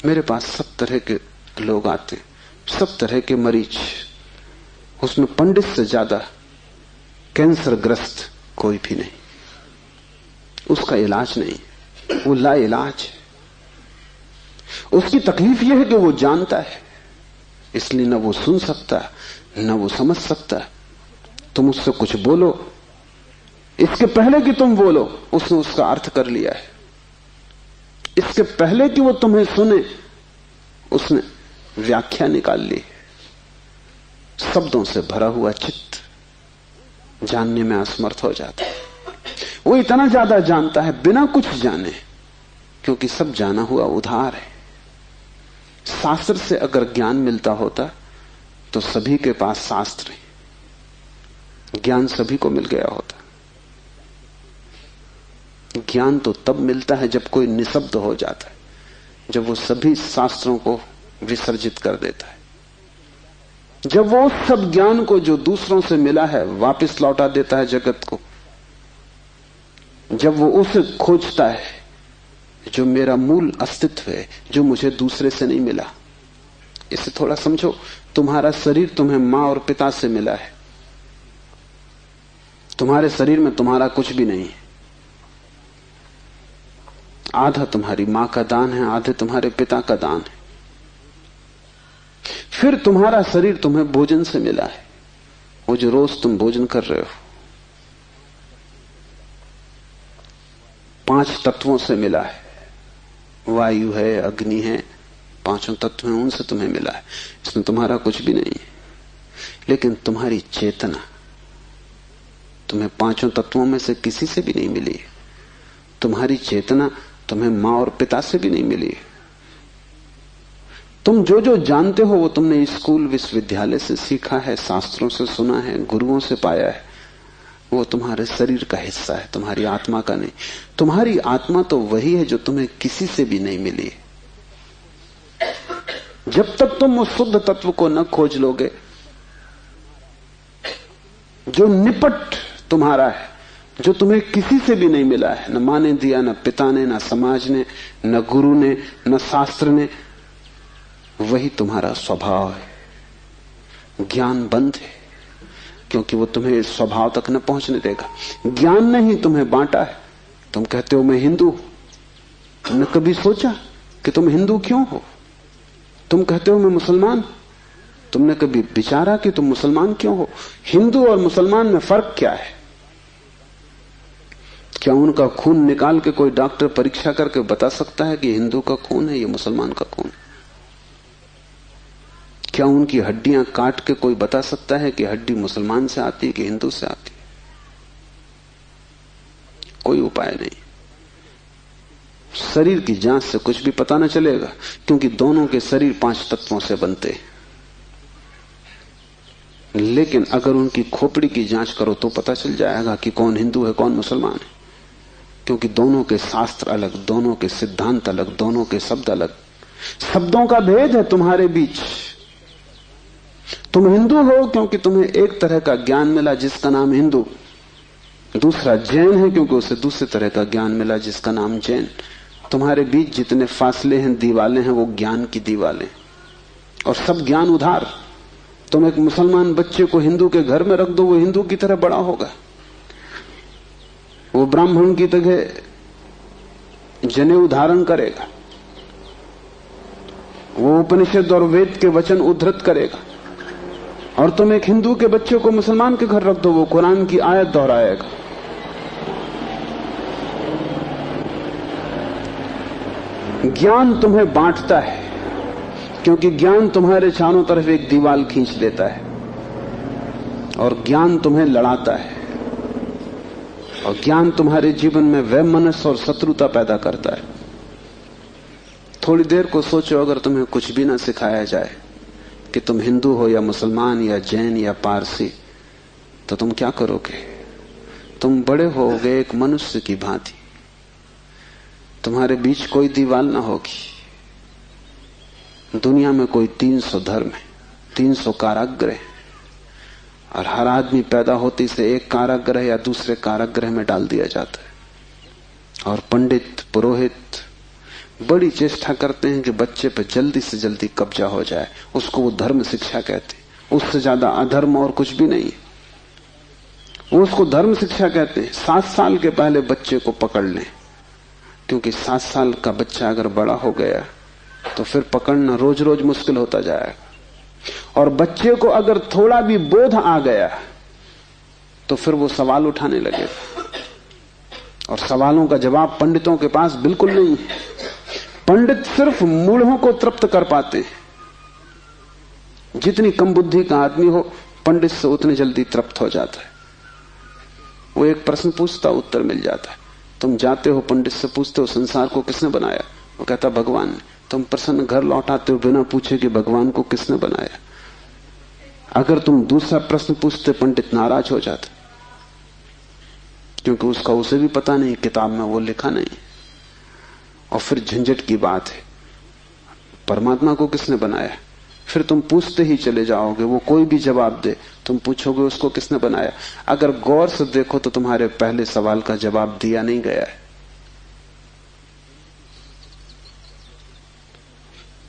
Speaker 1: मेरे पास सब तरह के लोग आते, सब तरह के मरीज, उसमें पंडित से ज्यादा कैंसर ग्रस्त कोई भी नहीं। उसका इलाज नहीं, वो ला इलाज है। उसकी तकलीफ यह है कि वो जानता है, इसलिए न वो सुन सकता न वो समझ सकता। तुम उससे कुछ बोलो, इसके पहले कि तुम बोलो उसने उसका अर्थ कर लिया है। इसके पहले कि वो तुम्हें सुने उसने व्याख्या निकाल ली। शब्दों से भरा हुआ चित्त जानने में असमर्थ हो जाता है। वो इतना ज्यादा जानता है बिना कुछ जाने, क्योंकि सब जाना हुआ उधार है। शास्त्र से अगर ज्ञान मिलता होता तो सभी के पास शास्त्र है, ज्ञान सभी को मिल गया होता। ज्ञान तो तब मिलता है जब कोई निशब्द हो जाता है, जब वो सभी शास्त्रों को विसर्जित कर देता है, जब वो उस सब ज्ञान को जो दूसरों से मिला है वापस लौटा देता है जगत को, जब वो उसे खोजता है जो मेरा मूल अस्तित्व है, जो मुझे दूसरे से नहीं मिला। इसे थोड़ा समझो। तुम्हारा शरीर तुम्हें मां और पिता से मिला है। तुम्हारे शरीर में तुम्हारा कुछ भी नहीं है। आधा तुम्हारी मां का दान है, आधे तुम्हारे पिता का दान है। फिर तुम्हारा शरीर तुम्हें भोजन से मिला है, वो जो रोज तुम भोजन कर रहे हो। 5 तत्वों से मिला है, वायु है, अग्नि है, 5 तत्व हैं, उनसे तुम्हें मिला है। इसमें तुम्हारा कुछ भी नहीं है। लेकिन तुम्हारी चेतना तुम्हें 5 तत्वों में से किसी से भी नहीं मिली है। तुम्हारी चेतना तुम्हें मां और पिता से भी नहीं मिली है। तुम जो जो जानते हो वो तुमने स्कूल विश्वविद्यालय से सीखा है, शास्त्रों से सुना है, गुरुओं से पाया है। वो तुम्हारे शरीर का हिस्सा है, तुम्हारी आत्मा का नहीं। तुम्हारी आत्मा तो वही है जो तुम्हें किसी से भी नहीं मिली है। जब तक तुम उस शुद्ध तत्व को न खोज लोगे जो निपट तुम्हारा है, जो तुम्हें किसी से भी नहीं मिला है, न मां ने दिया, न पिता ने, न समाज ने, न गुरु ने, न शास्त्र ने, वही तुम्हारा स्वभाव है। ज्ञान बंद है क्योंकि वो तुम्हें इस स्वभाव तक न पहुंचने देगा। ज्ञान ने ही तुम्हें बांटा है। तुम कहते हो मैं हिंदू, तुमने कभी सोचा कि तुम हिंदू क्यों हो? तुम कहते हो मैं मुसलमान, तुमने कभी विचारा कि तुम मुसलमान क्यों हो? हिंदू और मुसलमान में फर्क क्या है? क्या उनका खून निकाल के कोई डॉक्टर परीक्षा करके बता सकता है कि हिंदू का खून है, ये मुसलमान का खून है? क्या उनकी हड्डियां काट के कोई बता सकता है कि हड्डी मुसलमान से आती है कि हिंदू से आती है? कोई उपाय नहीं। शरीर की जांच से कुछ भी पता न चलेगा, क्योंकि दोनों के शरीर 5 तत्वों से बनते हैं। लेकिन अगर उनकी खोपड़ी की जांच करो तो पता चल जाएगा कि कौन हिंदू है कौन मुसलमान है, क्योंकि दोनों के शास्त्र अलग, दोनों के सिद्धांत अलग, दोनों के शब्द अलग। शब्दों का भेद है तुम्हारे बीच। तुम हिंदू हो क्योंकि तुम्हें एक तरह का ज्ञान मिला जिसका नाम हिंदू, दूसरा जैन है क्योंकि उसे दूसरे तरह का ज्ञान मिला जिसका नाम जैन। तुम्हारे बीच जितने फासले हैं, दीवालें हैं, वो ज्ञान की दीवालें, और सब ज्ञान उधार। तुम एक मुसलमान बच्चे को हिंदू के घर में रख दो, वो हिंदू की तरह बड़ा होगा, वो ब्राह्मण की तरह जनेऊ धारण करेगा, वो उपनिषद और वेद के वचन उद्धृत करेगा। और तुम एक हिंदू के बच्चे को मुसलमान के घर रख दो, वो कुरान की आयत दोहराएगा। ज्ञान तुम्हें बांटता है, क्योंकि ज्ञान तुम्हारे चारों तरफ एक दीवार खींच देता है, और ज्ञान तुम्हें लड़ाता है, और ज्ञान तुम्हारे जीवन में वैमनस्य और शत्रुता पैदा करता है। थोड़ी देर को सोचो, अगर तुम्हें कुछ भी ना सिखाया जाए कि तुम हिंदू हो या मुसलमान या जैन या पारसी, तो तुम क्या करोगे? तुम बड़े होगे एक मनुष्य की भांति, तुम्हारे बीच कोई दीवार ना होगी। दुनिया में कोई 300 धर्म है, 300 कारागृह, और हर आदमी पैदा होते से एक कारागृह या दूसरे कारागृह में डाल दिया जाता है। और पंडित पुरोहित बड़ी चेष्टा करते हैं कि बच्चे पर जल्दी से जल्दी कब्जा हो जाए, उसको वो धर्म शिक्षा कहते हैं। उससे ज्यादा अधर्म और कुछ भी नहीं है, वो उसको धर्म शिक्षा कहते हैं। 7 साल के पहले बच्चे को पकड़ लें, क्योंकि 7 साल का बच्चा अगर बड़ा हो गया तो फिर पकड़ना रोज रोज मुश्किल होता जाएगा। और बच्चे को अगर थोड़ा भी बोध आ गया तो फिर वो सवाल उठाने लगेगा, और सवालों का जवाब पंडितों के पास बिल्कुल नहीं है। पंडित सिर्फ मूढ़ों को तृप्त कर पाते हैं। जितनी कम बुद्धि का आदमी हो, पंडित से उतनी जल्दी तृप्त हो जाता है। वो एक प्रश्न पूछता, उत्तर मिल जाता है। तुम जाते हो पंडित से पूछते हो संसार को किसने बनाया, वो कहता भगवान ने। तुम प्रश्न घर लौटाते हो बिना पूछे कि भगवान को किसने बनाया। अगर तुम दूसरा प्रश्न पूछते, पंडित नाराज हो जाते, क्योंकि उसका उसे भी पता नहीं, किताब में वो लिखा नहीं। और फिर झंझट की बात है, परमात्मा को किसने बनाया। फिर तुम पूछते ही चले जाओगे, वो कोई भी जवाब दे, तुम पूछोगे उसको किसने बनाया। अगर गौर से देखो तो तुम्हारे पहले सवाल का जवाब दिया नहीं गया है।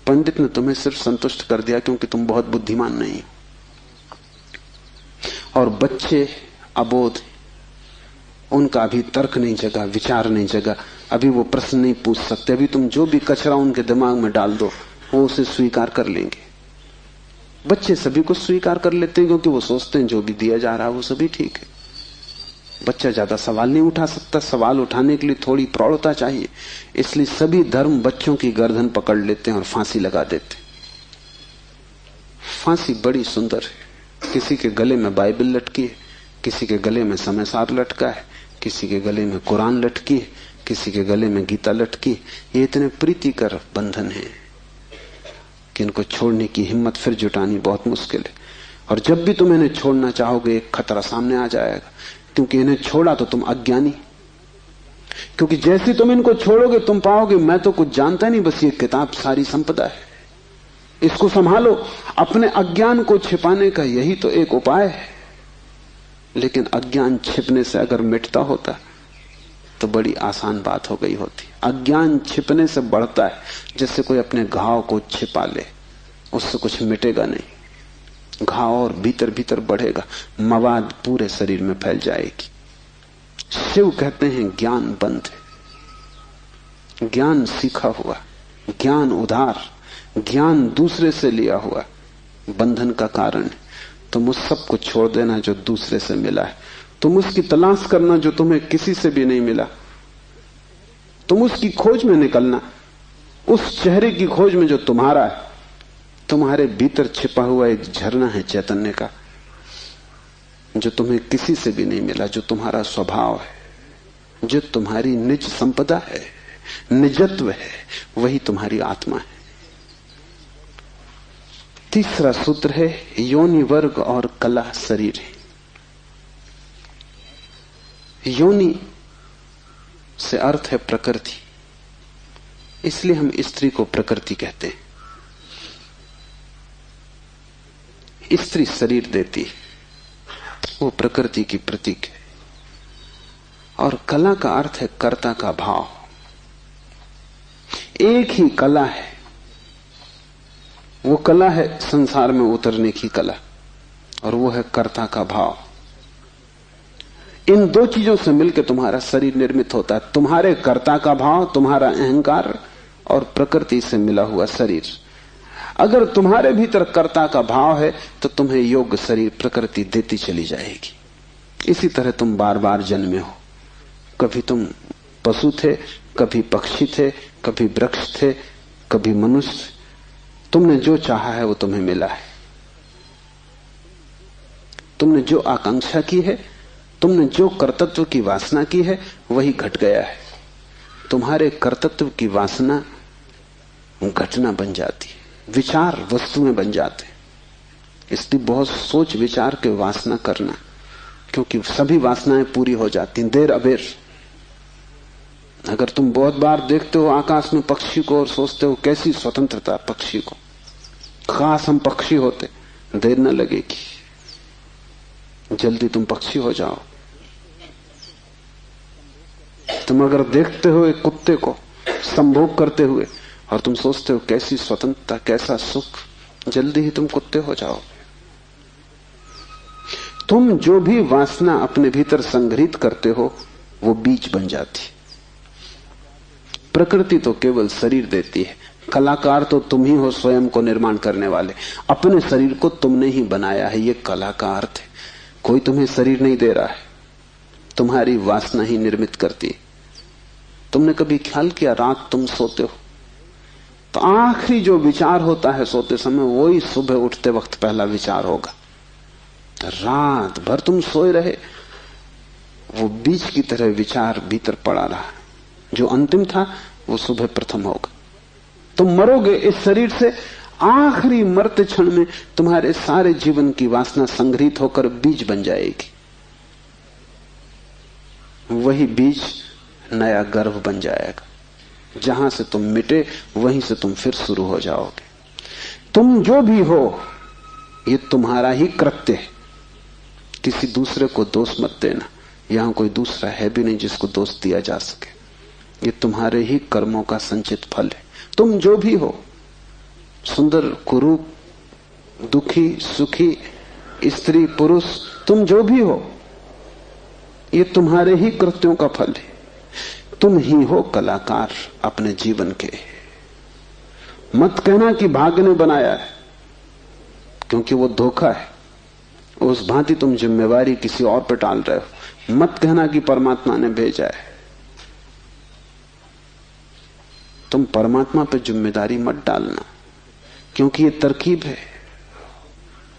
Speaker 1: पंडित ने तुम्हें सिर्फ संतुष्ट कर दिया क्योंकि तुम बहुत बुद्धिमान नहीं। और बच्चे अबोध, उनका अभी तर्क नहीं जगा, विचार नहीं जगा, अभी वो प्रश्न नहीं पूछ सकते। अभी तुम जो भी कचरा उनके दिमाग में डाल दो, वो उसे स्वीकार कर लेंगे। बच्चे सभी को स्वीकार कर लेते हैं, क्योंकि वो सोचते हैं जो भी दिया जा रहा है वो सभी ठीक है। बच्चा ज्यादा सवाल नहीं उठा सकता, सवाल उठाने के लिए थोड़ी प्रौढ़ता चाहिए। इसलिए सभी धर्म बच्चों की गर्दन पकड़ लेते हैं और फांसी लगा देते हैं। फांसी बड़ी सुंदर है। किसी के गले में बाइबल लटकी है, किसी के गले में समयसार लटका है, किसी के गले में कुरान लटकी है, किसी के गले में गीता लटकी। ये इतने प्रीतिकर बंधन है कि इनको छोड़ने की हिम्मत फिर जुटानी बहुत मुश्किल है। और जब भी तुम इन्हें छोड़ना चाहोगे, एक खतरा सामने आ जाएगा, क्योंकि इन्हें छोड़ा तो तुम अज्ञानी। क्योंकि जैसे तुम इनको छोड़ोगे, तुम पाओगे मैं तो कुछ जानता नहीं, बस ये किताब सारी संपदा है, इसको संभालो। अपने अज्ञान को छिपाने का यही तो एक उपाय है। लेकिन अज्ञान छिपने से अगर मिटता होता तो बड़ी आसान बात हो गई होती। अज्ञान छिपने से बढ़ता है, जैसे कोई अपने घाव को छिपा ले, उससे कुछ मिटेगा नहीं। घाव और भीतर भीतर बढ़ेगा, मवाद पूरे शरीर में फैल जाएगी। शिव कहते हैं ज्ञान बंद है, ज्ञान सीखा हुआ, ज्ञान उधार, ज्ञान दूसरे से लिया हुआ बंधन का कारण है। तुम उस सब को छोड़ देना जो दूसरे से मिला है, तुम उसकी तलाश करना जो तुम्हें किसी से भी नहीं मिला, तुम उसकी खोज में निकलना, उस चेहरे की खोज में जो तुम्हारा है। तुम्हारे भीतर छिपा हुआ एक झरना है चैतन्य का, जो तुम्हें किसी से भी नहीं मिला, जो तुम्हारा स्वभाव है, जो तुम्हारी निज संपदा है। निजत्व है, वही तुम्हारी आत्मा है। तीसरा सूत्र है योनि वर्ग और कला शरीर है। योनि से अर्थ है प्रकृति, इसलिए हम स्त्री को प्रकृति कहते हैं। स्त्री शरीर देती है, वो प्रकृति की प्रतीक है। और कला का अर्थ है कर्ता का भाव। एक ही कला है, वो कला है संसार में उतरने की कला, और वो है कर्ता का भाव। इन दो चीजों से मिलकर तुम्हारा शरीर निर्मित होता है। तुम्हारे कर्ता का भाव, तुम्हारा अहंकार, और प्रकृति से मिला हुआ शरीर। अगर तुम्हारे भीतर कर्ता का भाव है तो तुम्हें योग्य शरीर प्रकृति देती चली जाएगी। इसी तरह तुम बार बार जन्मे हो। कभी तुम पशु थे, कभी पक्षी थे, कभी वृक्ष थे, कभी मनुष्य। तुमने जो चाहा है वो तुम्हें मिला है। तुमने जो आकांक्षा की है, तुमने जो कर्तृत्व की वासना की है, वही घट गया है। तुम्हारे कर्तृत्व की वासना घटना बन जाती है, विचार वस्तुएं बन जाते हैं। इसलिए बहुत सोच विचार के वासना करना, क्योंकि सभी वासनाएं पूरी हो जाती हैं देर अबेर। अगर तुम बहुत बार देखते हो आकाश में पक्षी को और सोचते हो कैसी स्वतंत्रता पक्षी को, खास हम पक्षी होते, देर न लगेगी, जल्दी तुम पक्षी हो जाओ। तुम अगर देखते हो एक कुत्ते को संभोग करते हुए और तुम सोचते हो कैसी स्वतंत्रता, कैसा सुख, जल्दी ही तुम कुत्ते हो जाओ। तुम जो भी वासना अपने भीतर संग्रहित करते हो वो बीज बन जाती। प्रकृति तो केवल शरीर देती है, कलाकार तो तुम ही हो, स्वयं को निर्माण करने वाले। अपने शरीर को तुमने ही बनाया है, ये कला का अर्थ है। कोई तुम्हें शरीर नहीं दे रहा है, तुम्हारी वासना ही निर्मित करती है। तुमने कभी ख्याल किया, रात तुम सोते हो तो आखिरी जो विचार होता है सोते समय, वही सुबह उठते वक्त पहला विचार होगा। रात भर तुम सोए रहे, वो बीज की तरह विचार भीतर पड़ा रहा, जो अंतिम था वो सुबह प्रथम होगा। तुम मरोगे इस शरीर से, आखिरी मरते क्षण में तुम्हारे सारे जीवन की वासना संग्रहित होकर बीज बन जाएगी। वही बीज नया गर्भ बन जाएगा। जहां से तुम मिटे वहीं से तुम फिर शुरू हो जाओगे। तुम जो भी हो ये तुम्हारा ही कृत्य है, किसी दूसरे को दोष मत देना। यहां कोई दूसरा है भी नहीं जिसको दोष दिया जा सके। ये तुम्हारे ही कर्मों का संचित फल है। तुम जो भी हो, सुंदर कुरूप, दुखी सुखी, स्त्री पुरुष, तुम जो भी हो, ये तुम्हारे ही कृत्यों का फल है। तुम ही हो कलाकार अपने जीवन के। मत कहना कि भाग्य ने बनाया है, क्योंकि वो धोखा है। उस भांति तुम जिम्मेवारी किसी और पर टाल रहे हो। मत कहना कि परमात्मा ने भेजा है। तुम परमात्मा पर जिम्मेदारी मत डालना, क्योंकि ये तरकीब है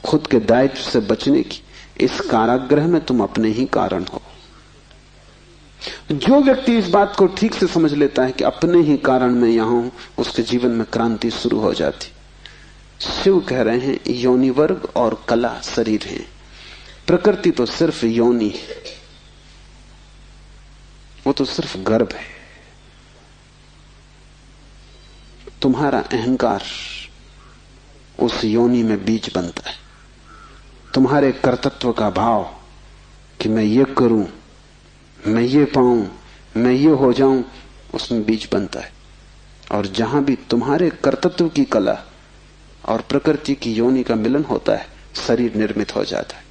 Speaker 1: खुद के दायित्व से बचने की। इस कारागृह में तुम अपने ही कारण हो। जो व्यक्ति इस बात को ठीक से समझ लेता है कि अपने ही कारण में यहां हूं, उसके जीवन में क्रांति शुरू हो जाती। शिव कह रहे हैं योनि वर्ग और कला शरीर है। प्रकृति तो सिर्फ योनि है, वो तो सिर्फ गर्भ है। तुम्हारा अहंकार उस योनि में बीज बनता है। तुम्हारे कर्तृत्व का भाव कि मैं ये करूं, मैं ये पाऊं, मैं ये हो जाऊं, उसमें बीज बनता है। और जहां भी तुम्हारे कर्तृत्व की कला और प्रकृति की योनि का मिलन होता है, शरीर निर्मित हो जाता है।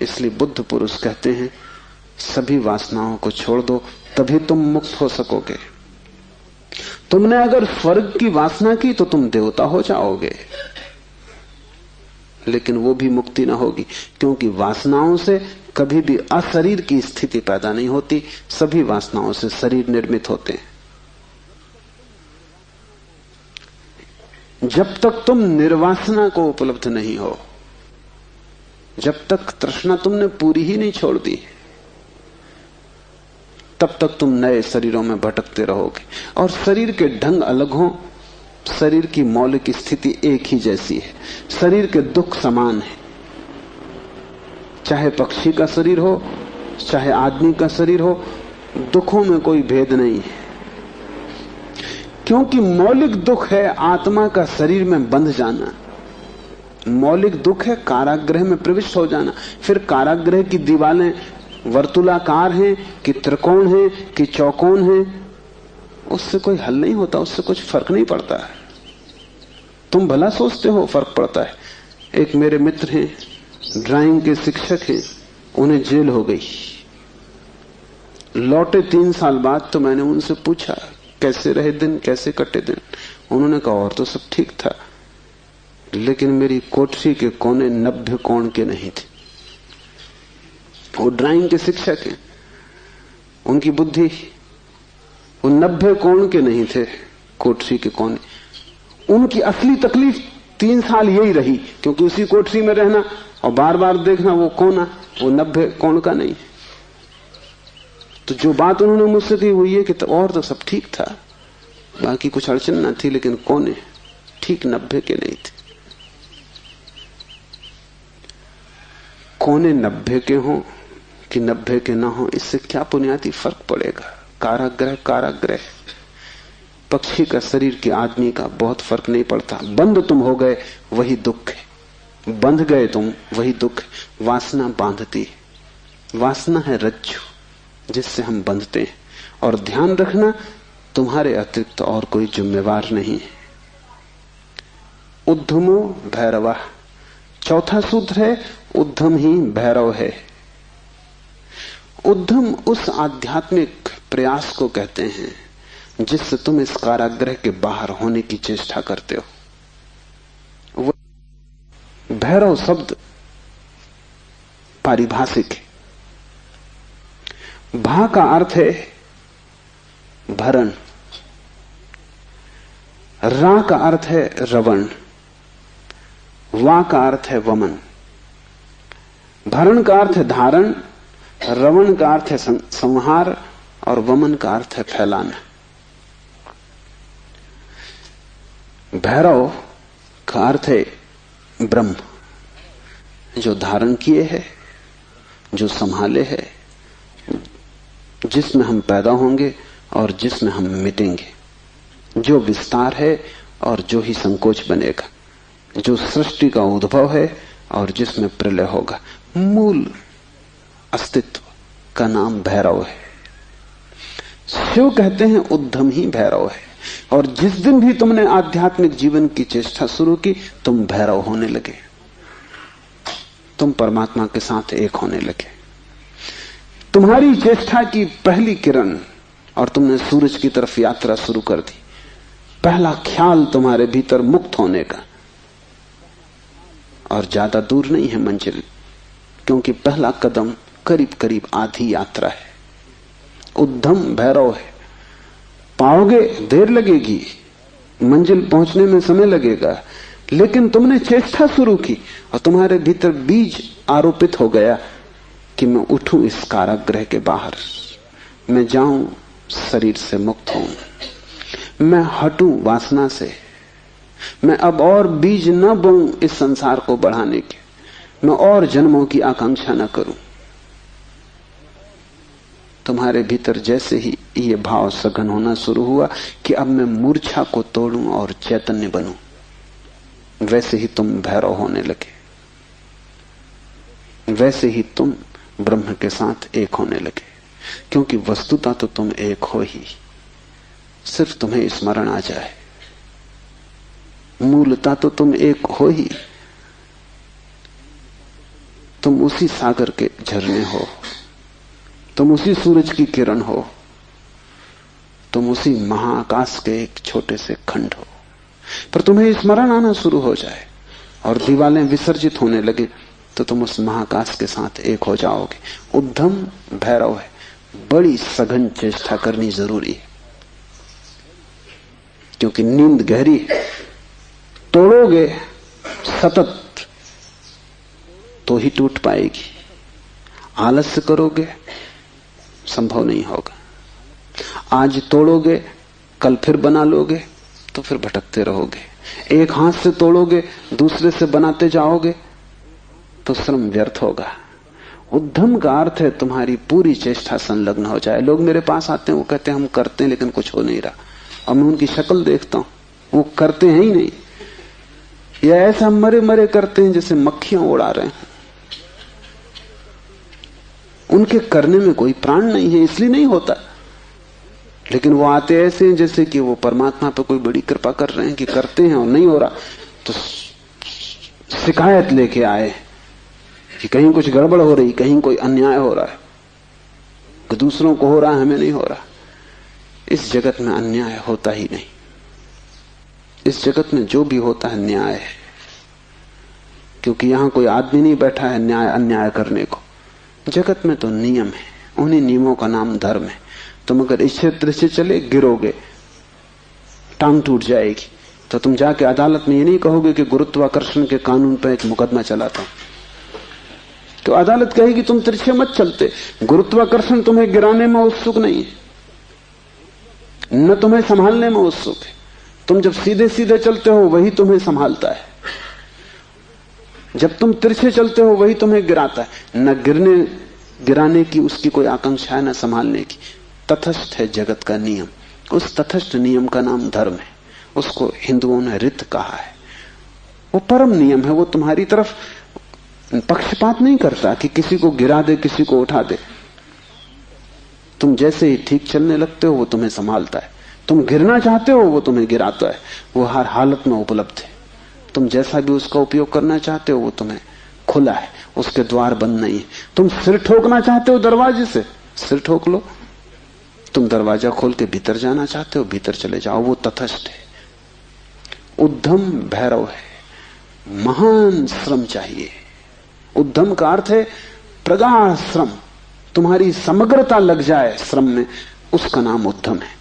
Speaker 1: इसलिए बुद्ध पुरुष कहते हैं सभी वासनाओं को छोड़ दो, तभी तुम मुक्त हो सकोगे। तुमने अगर स्वर्ग की वासना की तो तुम देवता हो जाओगे, लेकिन वो भी मुक्ति ना होगी, क्योंकि वासनाओं से कभी भी अशरीर की स्थिति पैदा नहीं होती। सभी वासनाओं से शरीर निर्मित होते हैं। जब तक तुम निर्वासना को उपलब्ध नहीं हो, जब तक तृष्णा तुमने पूरी ही नहीं छोड़ दी, तब तक तुम नए शरीरों में भटकते रहोगे। और शरीर के ढंग अलग हों, शरीर की मौलिक स्थिति एक ही जैसी है। शरीर के दुख समान है, चाहे पक्षी का शरीर हो चाहे आदमी का शरीर हो, दुखों में कोई भेद नहीं है। क्योंकि मौलिक दुख है आत्मा का शरीर में बंध जाना, मौलिक दुख है कारागृह में प्रविष्ट हो जाना। फिर कारागृह की दीवारें वर्तुलाकार हैं कि त्रिकोण हैं कि चौकोन हैं, उससे कोई हल नहीं होता, उससे कुछ फर्क नहीं पड़ता है। तुम भला सोचते हो फर्क पड़ता है। एक मेरे मित्र हैं, ड्राइंग के शिक्षक हैं, उन्हें जेल हो गई। लौटे 3 साल बाद तो मैंने उनसे पूछा कैसे रहे दिन, कैसे कटे दिन। उन्होंने कहा और तो सब ठीक था, लेकिन मेरी कोठरी के कोने 90 कोण के नहीं थे। वो ड्राइंग के शिक्षक हैं, उनकी बुद्धि वो 90 कोण के नहीं थे कोठरी के कोने। उनकी असली तकलीफ 3 साल यही रही, क्योंकि उसी कोठरी में रहना और बार बार देखना वो कोना, वो 90 कोण का नहीं। तो जो बात उन्होंने मुझसे कही वो ये कि और तो सब ठीक था, बाकी कुछ अड़चन ना थी, लेकिन कोने ठीक 90 के नहीं थे। कोने 90 के हों कि 90 के ना हो, इससे क्या बुनियादी फर्क पड़ेगा। कारागृह कारागृह, पक्षी का शरीर के आदमी का बहुत फर्क नहीं पड़ता। बंद तुम हो गए वही दुख है, बंध गए तुम वही दुख है। वासना बांधती है, वासना है रज्जु जिससे हम बंधते हैं। और ध्यान रखना तुम्हारे अतिरिक्त तो और कोई जिम्मेवार नहीं है। उद्धमो भैरवा, चौथा सूत्र है उद्धम ही भैरव है। उद्धम उस आध्यात्मिक प्रयास को कहते हैं जिससे तुम इस कारागृह के बाहर होने की चेष्टा करते हो। भैरव शब्द पारिभाषिक है। भा का अर्थ है भरण, रा का अर्थ है रवण, वा का अर्थ है वमन। भरण का अर्थ है धारण, रवण का अर्थ है संहार और वमन का अर्थ है फैलाना। भैरव का अर्थ है ब्रह्म, जो धारण किए है, जो संभाले है, जिसमें हम पैदा होंगे और जिसमें हम मिटेंगे, जो विस्तार है और जो ही संकोच बनेगा, जो सृष्टि का उद्भव है और जिसमें प्रलय होगा। मूल अस्तित्व का नाम भैरव है। शिव कहते हैं उद्धम ही भैरव है। और जिस दिन भी तुमने आध्यात्मिक जीवन की चेष्टा शुरू की, तुम भैरव होने लगे, तुम परमात्मा के साथ एक होने लगे। तुम्हारी चेष्टा की पहली किरण और तुमने सूरज की तरफ यात्रा शुरू कर दी। पहला ख्याल तुम्हारे भीतर मुक्त होने का, और ज्यादा दूर नहीं है मंजिल, क्योंकि पहला कदम करीब करीब आधी यात्रा है। उद्धम भैरव है। पाओगे देर लगेगी, मंजिल पहुंचने में समय लगेगा, लेकिन तुमने चेष्टा शुरू की और तुम्हारे भीतर बीज आरोपित हो गया कि मैं उठूं इस कारागृह के बाहर, मैं जाऊं शरीर से मुक्त हूं, मैं हटूं वासना से, मैं अब और बीज न बोऊं इस संसार को बढ़ाने के, मैं और जन्मों की आकांक्षा न करूं। तुम्हारे भीतर जैसे ही ये भाव सघन होना शुरू हुआ कि अब मैं मूर्छा को तोड़ूं और चैतन्य बनूं, वैसे ही तुम भैरव होने लगे, वैसे ही तुम ब्रह्म के साथ एक होने लगे। क्योंकि वस्तुतः तो तुम एक हो ही, सिर्फ तुम्हें स्मरण आ जाए। मूलतः तो तुम एक हो ही, तुम उसी सागर के झरने हो, तुम उसी सूरज की किरण हो, तुम उसी महाआकाश के एक छोटे से खंड हो। पर तुम्हें स्मरण आना शुरू हो जाए और दीवारें विसर्जित होने लगे तो तुम उस महाकाश के साथ एक हो जाओगे। उद्धम भैरव है। बड़ी सघन चेष्टा करनी जरूरी है, क्योंकि नींद गहरी है। तोड़ोगे सतत तो ही टूट पाएगी, आलस्य करोगे संभव नहीं होगा। आज तोड़ोगे, कल फिर बना लोगे, तो फिर भटकते रहोगे। एक हाथ से तोड़ोगे, दूसरे से बनाते जाओगे, तो श्रम व्यर्थ होगा। उद्यम का अर्थ है तुम्हारी पूरी चेष्टा संलग्न हो जाए। लोग मेरे पास आते हैं, वो कहते हैं हम करते हैं लेकिन कुछ हो नहीं रहा, और मैं उनकी शक्ल देखता हूं, वो करते हैं ही नहीं, या ऐसा मरे मरे करते हैं जैसे मक्खियां उड़ा रहे हैं। उनके करने में कोई प्राण नहीं है, इसलिए नहीं होता। लेकिन वो आते ऐसे हैं जैसे कि वो परमात्मा पे कोई बड़ी कृपा कर रहे हैं कि करते हैं और नहीं हो रहा, तो शिकायत लेके आए कि कहीं कुछ गड़बड़ हो रही, कहीं कोई अन्याय हो रहा है, कि दूसरों को हो रहा है, हमें नहीं हो रहा। इस जगत में अन्याय होता ही नहीं। इस जगत में जो भी होता है न्याय है, क्योंकि यहां कोई आदमी नहीं बैठा है न्याय अन्याय करने को। जगत में तो नियम है, उन्हीं नियमों का नाम धर्म है। तुम अगर इस क्षेत्र से चले गिरोगे, टांग टूट जाएगी, तो तुम जाके अदालत में ये नहीं कहोगे कि गुरुत्वाकर्षण के कानून पर एक मुकदमा चलाता हूं, तो अदालत कहेगी तुम तिरछे मत चलते। गुरुत्वाकर्षण तुम्हें गिराने में उत्सुक नहीं है, न तुम्हें संभालने में उत्सुक है। तुम जब सीधे सीधे चलते हो वही तुम्हें संभालता है, जब तुम तिरछे चलते हो वही तुम्हें गिराता है। न गिराने की उसकी कोई आकांक्षा है, न संभालने की। तटस्थ है जगत का नियम। उस तटस्थ नियम का नाम धर्म है। उसको हिंदुओं ने रित कहा है। वो परम नियम है। वो तुम्हारी तरफ पक्षपात नहीं करता कि किसी को गिरा दे, किसी को उठा दे। तुम जैसे ही ठीक चलने लगते हो वो तुम्हें संभालता है। तुम गिरना चाहते हो वो तुम्हें गिराता है। वो हर हालत में उपलब्ध है। तुम जैसा भी उसका उपयोग करना चाहते हो वो तुम्हें खुला है, उसके द्वार बंद नहीं है। तुम सिर ठोकना चाहते हो दरवाजे से, सिर ठोक लो। तुम दरवाजा खोल के भीतर जाना चाहते हो, भीतर चले जाओ। वो तटस्थ है। उद्यम भैरव है। महान श्रम चाहिए। उद्यम का अर्थ है प्रगाढ़ श्रम। तुम्हारी समग्रता लग जाए श्रम में, उसका नाम उद्यम है।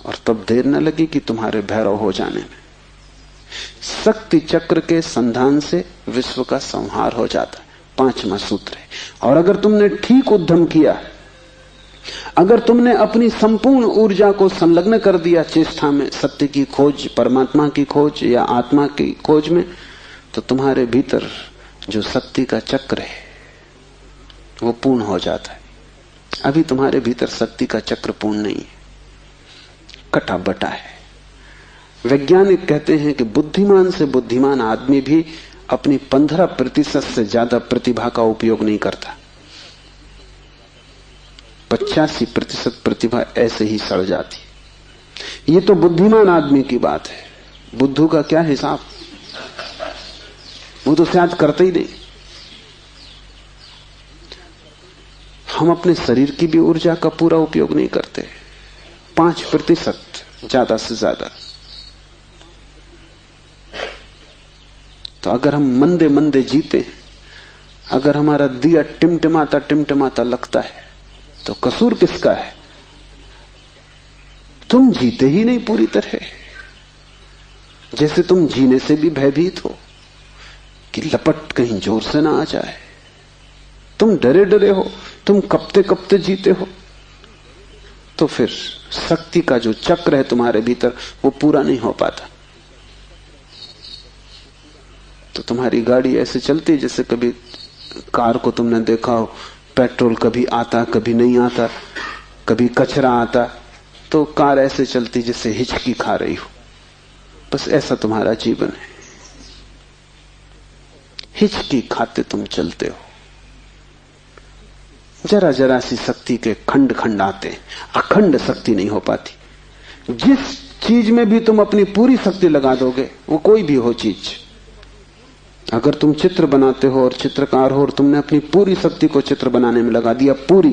Speaker 1: और तब देर न लगी कि तुम्हारे भैरव हो जाने में। शक्ति चक्र के संधान से विश्व का संहार हो जाता है, 5वां सूत्र है। और अगर तुमने ठीक उद्यम किया, अगर तुमने अपनी संपूर्ण ऊर्जा को संलग्न कर दिया चेष्टा में, सत्य की खोज, परमात्मा की खोज या आत्मा की खोज में, तो तुम्हारे भीतर जो शक्ति का चक्र है वो पूर्ण हो जाता है। अभी तुम्हारे भीतर शक्ति का चक्र पूर्ण नहीं है, कटा बटा है। वैज्ञानिक कहते हैं कि बुद्धिमान से बुद्धिमान आदमी भी अपनी 15% से ज्यादा प्रतिभा का उपयोग नहीं करता। 85% प्रतिभा ऐसे ही सड़ जाती। ये तो बुद्धिमान आदमी की बात है। बुद्धू का क्या हिसाब, वो तो शायद करते ही नहीं। हम अपने शरीर की भी ऊर्जा का पूरा उपयोग नहीं करते, 5% ज्यादा से ज्यादा। तो अगर हम मंदे मंदे जीते, अगर हमारा दिया टिमटिमाता टिमटिमाता लगता है, तो कसूर किसका है? तुम जीते ही नहीं पूरी तरह। जैसे तुम जीने से भी भयभीत हो कि लपट कहीं जोर से ना आ जाए। तुम डरे डरे हो, तुम कपते कपते जीते हो। तो फिर शक्ति का जो चक्र है तुम्हारे भीतर वो पूरा नहीं हो पाता। तो तुम्हारी गाड़ी ऐसे चलती जैसे कभी कार को तुमने देखा हो, पेट्रोल कभी आता कभी नहीं आता, कभी कचरा आता, तो कार ऐसे चलती जैसे हिचकी खा रही हो। बस ऐसा तुम्हारा जीवन है, हिचकी खाते तुम चलते हो। जरा जरा सी शक्ति के खंड खंड आते, अखंड शक्ति नहीं हो पाती। जिस चीज में भी तुम अपनी पूरी शक्ति लगा दोगे, वो कोई भी हो चीज, अगर तुम चित्र बनाते हो और चित्रकार हो और तुमने अपनी पूरी शक्ति को चित्र बनाने में लगा दिया, पूरी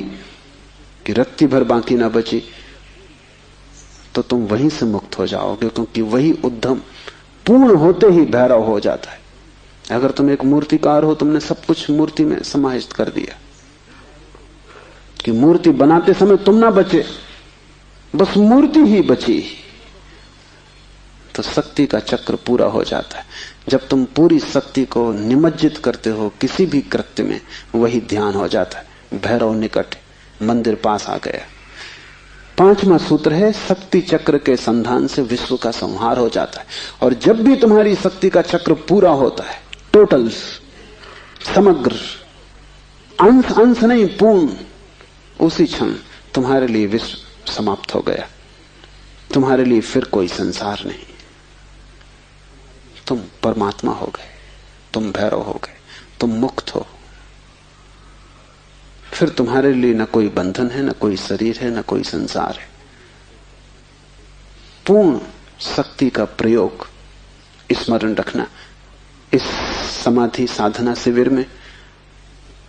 Speaker 1: कि रत्ती भर बाकी ना बची, तो तुम वहीं से मुक्त हो जाओगे, क्योंकि वही उद्यम पूर्ण होते ही भैरव हो जाता है। अगर तुम एक मूर्तिकार हो, तुमने सब कुछ मूर्ति में समाहित कर दिया कि मूर्ति बनाते समय तुम ना बचे, बस मूर्ति ही बची, तो शक्ति का चक्र पूरा हो जाता है। जब तुम पूरी शक्ति को निमज्जित करते हो किसी भी कृत्य में, वही ध्यान हो जाता है। भैरव निकट, मंदिर पास आ गया। 5वां सूत्र है, शक्ति चक्र के संधान से विश्व का संहार हो जाता है। और जब भी तुम्हारी शक्ति का चक्र पूरा होता है, टोटल, समग्र, अंश अंश नहीं, पूर्ण, उसी क्षण तुम्हारे लिए विश्व समाप्त हो गया। तुम्हारे लिए फिर कोई संसार नहीं, तुम परमात्मा हो गए, तुम भैरव हो गए, तुम मुक्त हो। फिर तुम्हारे लिए न कोई बंधन है, न कोई शरीर है, न कोई संसार है। पूर्ण शक्ति का प्रयोग स्मरण रखना। इस समाधि साधना शिविर में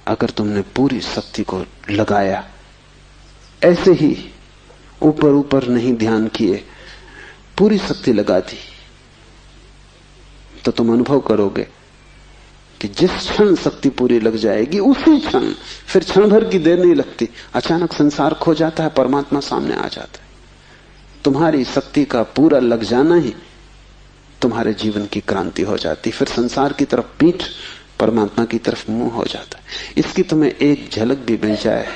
Speaker 1: अगर तुमने पूरी शक्ति को लगाया, ऐसे ही ऊपर ऊपर नहीं ध्यान किए, पूरी शक्ति लगा दी, तो तुम अनुभव करोगे कि जिस क्षण शक्ति पूरी लग जाएगी, उसी क्षण, फिर क्षण भर की देर नहीं लगती, अचानक संसार खो जाता है, परमात्मा सामने आ जाता है। तुम्हारी शक्ति का पूरा लग जाना ही तुम्हारे जीवन की क्रांति हो जाती। फिर संसार की तरफ पीठ, परमात्मा की तरफ मुंह हो जाता है। इसकी तुम्हें एक झलक भी मिल जाए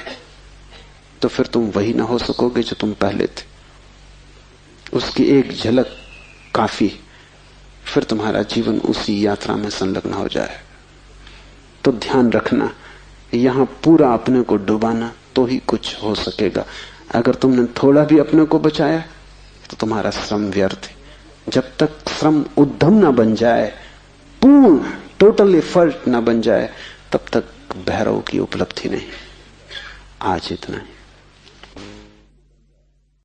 Speaker 1: तो फिर तुम वही ना हो सकोगे जो तुम पहले थे। उसकी एक झलक काफी, फिर तुम्हारा जीवन उसी यात्रा में संलग्न हो जाए। तो ध्यान रखना, यहां पूरा अपने को डुबाना तो ही कुछ हो सकेगा। अगर तुमने थोड़ा भी अपने को बचाया तो तुम्हारा श्रम व्यर्थ है। जब तक श्रम उद्यम ना बन जाए, पूर्ण टोटल एफर्ट ना बन जाए, तब तक भैरव की उपलब्धि नहीं। आज इतना ही।